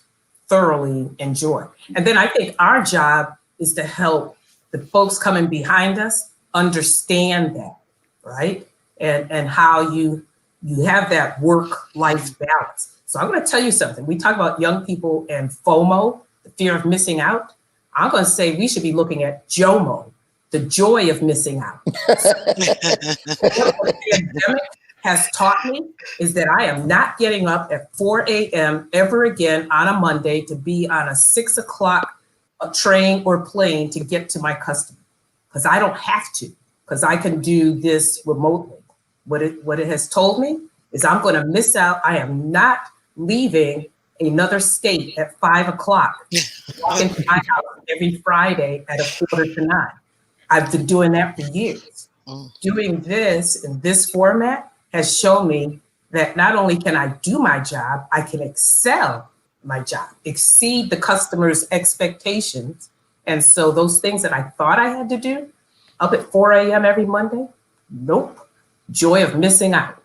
thoroughly enjoy. And then I think our job is to help the folks coming behind us understand that, right? And how you have that work-life balance. So I'm going to tell you something. We talk about young people and FOMO, the fear of missing out. I'm going to say we should be looking at JOMO, the joy of missing out. What the pandemic has taught me is that I am not getting up at 4 a.m. ever again on a Monday to be on a 6 o'clock train or plane to get to my customer, because I don't have to, because I can do this remotely. What it has told me is I'm going to miss out. I am not leaving another state at 5 o'clock, walking to my house every Friday at 8:45. I've been doing that for years. Doing this in this format has shown me that not only can I do my job, I can excel my job, exceed the customer's expectations. And so those things that I thought I had to do up at 4 a.m. every Monday, nope. Joy of missing out.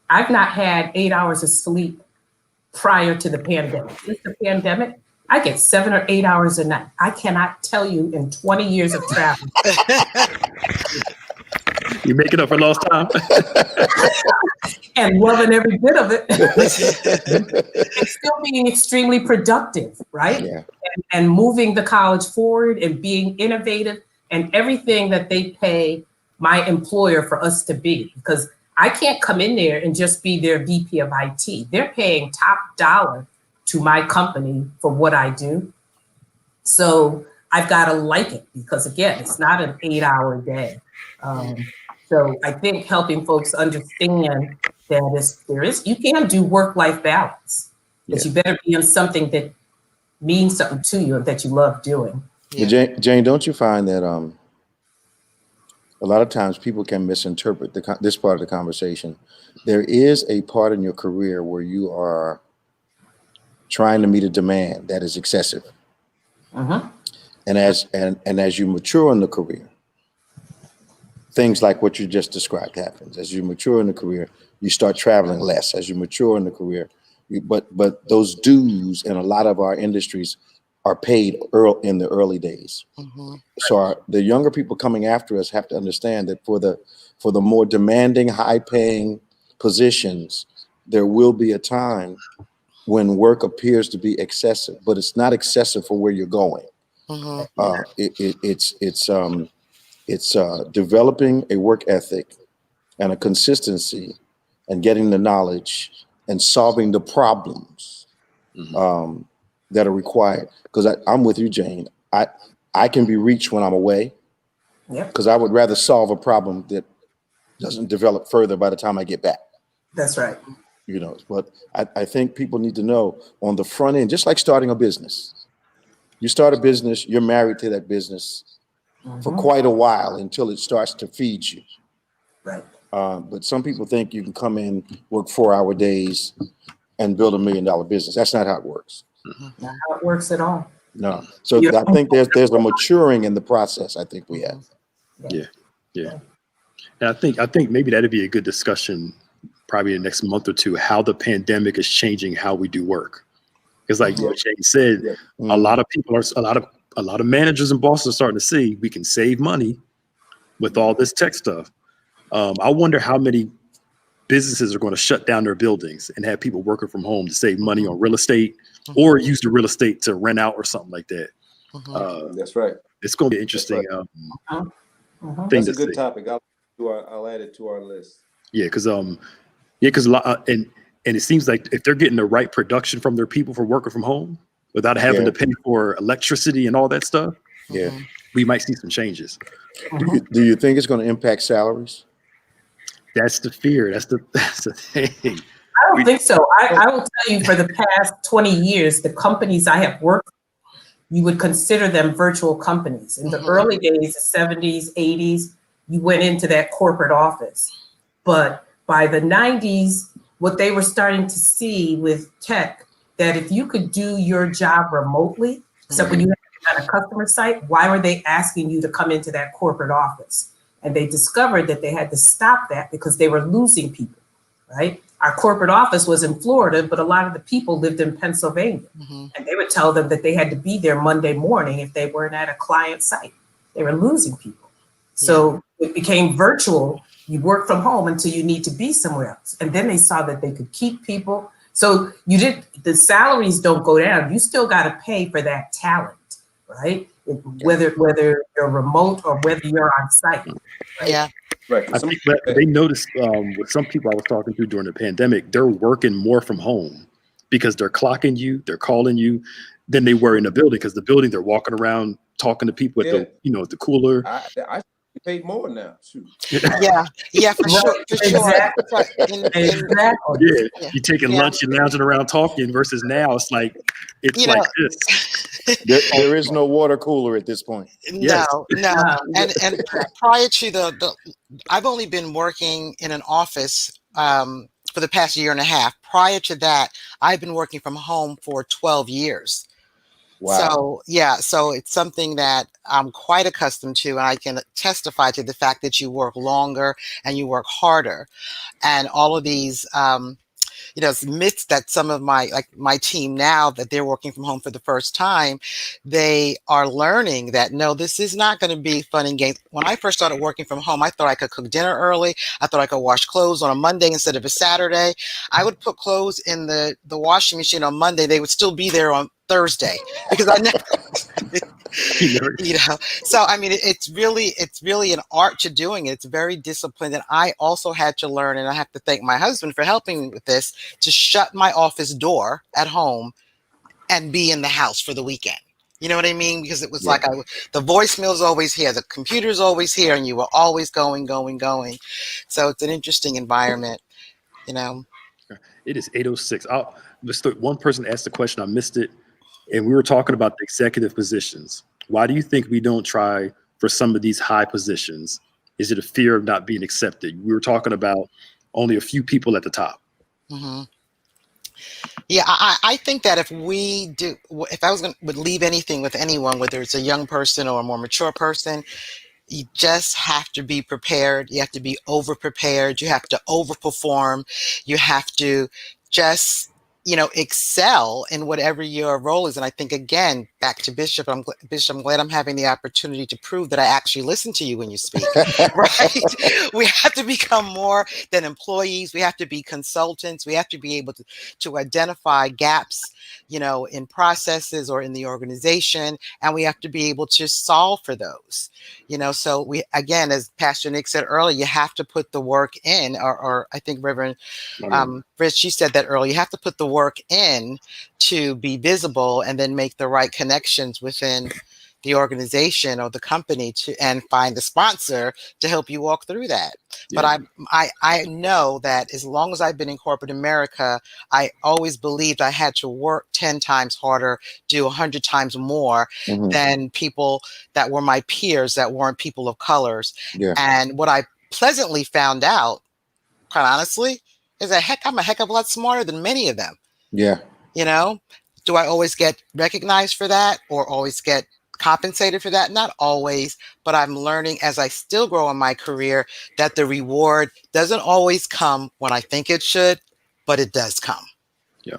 I've not had 8 hours of sleep prior to the pandemic. Since the pandemic, I get 7 or 8 hours a night. I cannot tell you in 20 years of travel. You make it up for lost time. And loving every bit of it. And still being extremely productive, right? Yeah. And moving the college forward and being innovative and everything that they pay my employer for us to be. Because I can't come in there and just be their VP of IT. They're paying top dollar to my company for what I do. So I've got to like it, because again, it's not an 8-hour day. So I think helping folks understand that you can do work-life balance, but you better be in something that means something to you and that you love doing. Yeah. Jane, don't you find that a lot of times people can misinterpret this part of the conversation? There is a part in your career where you are trying to meet a demand that is excessive. And as you mature in the career, things like what you just described happens. As you mature in the career, you start traveling less. As you mature in the career, but those dues in a lot of our industries are paid in the early days. So the younger people coming after us have to understand that for the more demanding, high-paying positions, there will be a time when work appears to be excessive, but it's not excessive for where you're going. It's developing a work ethic and a consistency and getting the knowledge and solving the problems that are required. Because I'm with you, Jane. I can be reached when I'm away. Yep, Because I would rather solve a problem that doesn't develop further by the time I get back. that's right. You know, but I think people need to know on the front end, just like starting a business. You start a business, you're married to that business for Mhm. quite a while until it starts to feed you. Right. But some people think you can come in, work 4-hour days, and build $1 million business. That's not how it works. Not how it works at all. No. So You I think there's a maturing in the process. I think we have. Yeah. And I think maybe that'd be a good discussion, probably in the next month or two, how the pandemic is changing how we do work. Because, like what Jane said, a lot of people are a lot of managers and bosses are starting to see we can save money with all this tech stuff. I wonder how many businesses are going to shut down their buildings and have people working from home to save money on real estate, or use the real estate to rent out or something like that. That's right. It's going to be interesting Mhm. thing That's a to good see. topic. I'll add it to our list. Yeah, because and it seems like if they're getting the right production from their people for working from home without having to pay for electricity and all that stuff, we might see some changes. Do you think it's going to impact salaries? That's the fear. That's the thing. I don't think so. I will tell you, for the past 20 years, the companies I have worked, you would consider them virtual companies. In the early days, the 70s, 80s, you went into that corporate office. But by the 90s, what they were starting to see with tech, that if you could do your job remotely, except when you had a customer site, why were they asking you to come into that corporate office? And they discovered that they had to stop that because they were losing people, right? Our corporate office was in Florida, but a lot of the people lived in Pennsylvania. And they would tell them that they had to be there Monday morning if they weren't at a client site. They were losing people. So it became virtual. You work from home until you need to be somewhere else. And then they saw that they could keep people. So the salaries don't go down. You still got to pay for that talent, right? Whether you're remote or whether you're on site. Right? Yeah. Right. I think that they noticed with some people I was talking to during the pandemic, they're working more from home because they're clocking you, they're calling you than they were in the building. Because the building, they're walking around talking to people at the cooler. I paid more now. Shoot. Yeah, for sure. Exactly. Yeah, you're taking lunch, you're lounging around talking, versus now it's like this. There is no water cooler at this point. No. And prior to I've only been working in an office for the past year and a half. Prior to that, I've been working from home for 12 years. Wow. So it's something that I'm quite accustomed to, and I can testify to the fact that you work longer and you work harder, and all of these myths that some of my team, now that they're working from home for the first time, they are learning that no, this is not going to be fun and games. When I first started working from home, I thought I could cook dinner early. I thought I could wash clothes on a Monday instead of a Saturday. I would put clothes in the washing machine on Monday. They would still be there on Thursday because I never so I mean it's really an art to doing it. It's very disciplined, and I also had to learn, and I have to thank my husband for helping me with this, to shut my office door at home and be in the house for the weekend. You know what I mean? Because it was the voicemail's always here, the computer's always here, and you were always going. So it's an interesting environment, It is 8:06. One person asked the question, I missed it. And we were talking about the executive positions. Why do you think we don't try for some of these high positions? Is it a fear of not being accepted? We were talking about only a few people at the top. Yeah, I think that if I would leave anything with anyone, whether it's a young person or a more mature person, you just have to be prepared. You have to be over prepared. You have to overperform. You have to just excel in whatever your role is. And I think, again, back to Bishop, I'm glad I'm having the opportunity to prove that I actually listen to you when you speak, right? We have to become more than employees. We have to be consultants. We have to be able to identify gaps in processes or in the organization, and we have to be able to solve for those. So we, again, as Pastor Nick said earlier, you have to put the work in, or I think Reverend Rich, you said that earlier, you have to put the work in to be visible and then make the right connections within the organization or the company and find the sponsor to help you walk through that. Yeah. But I know that as long as I've been in corporate America, I always believed I had to work 10 times harder, do 100 times more than people that were my peers that weren't people of colors. Yeah. And what I pleasantly found out, quite honestly, is I'm a heck of a lot smarter than many of them. Yeah. Do I always get recognized for that or always get compensated for that? Not always, but I'm learning as I still grow in my career that the reward doesn't always come when I think it should, but it does come. Yeah.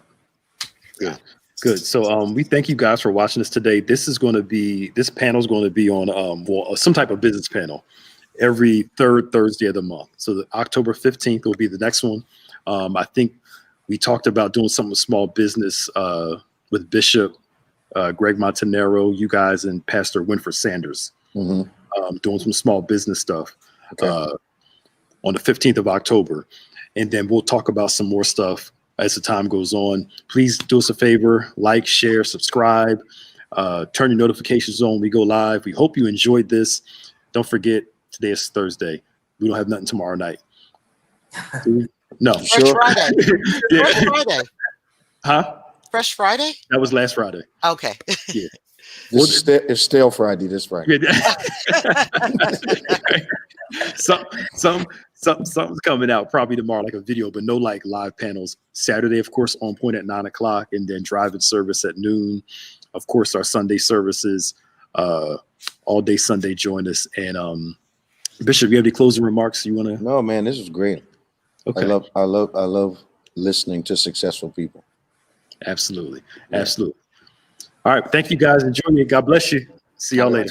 Good. So we thank you guys for watching us today. This panel is going to be on some type of business panel every third Thursday of the month. So the October 15th will be the next one. I think we talked about doing something with small business with Bishop Greg Montanero, you guys, and Pastor Winfred Sanders, doing some small business stuff on the 15th of October. And then we'll talk about some more stuff as the time goes on. Please do us a favor, like, share, subscribe, turn your notifications on when we go live. We hope you enjoyed this. Don't forget, today is Thursday. We don't have nothing tomorrow night. No. Fresh Friday. Yeah. Fresh Friday. Huh? Fresh Friday? That was last Friday. Okay. Yeah. It's stale Friday this Friday. Something's coming out probably tomorrow, like a video, but no like live panels. Saturday, of course, on point at 9:00, and then drive-in service at noon. Of course, our Sunday services, all day Sunday. Join us. And Bishop, you have any closing remarks you want to? No, man, this was great. Okay. I love listening to successful people. Absolutely. All right. Thank you guys. Enjoy it. God bless you. See y'all later.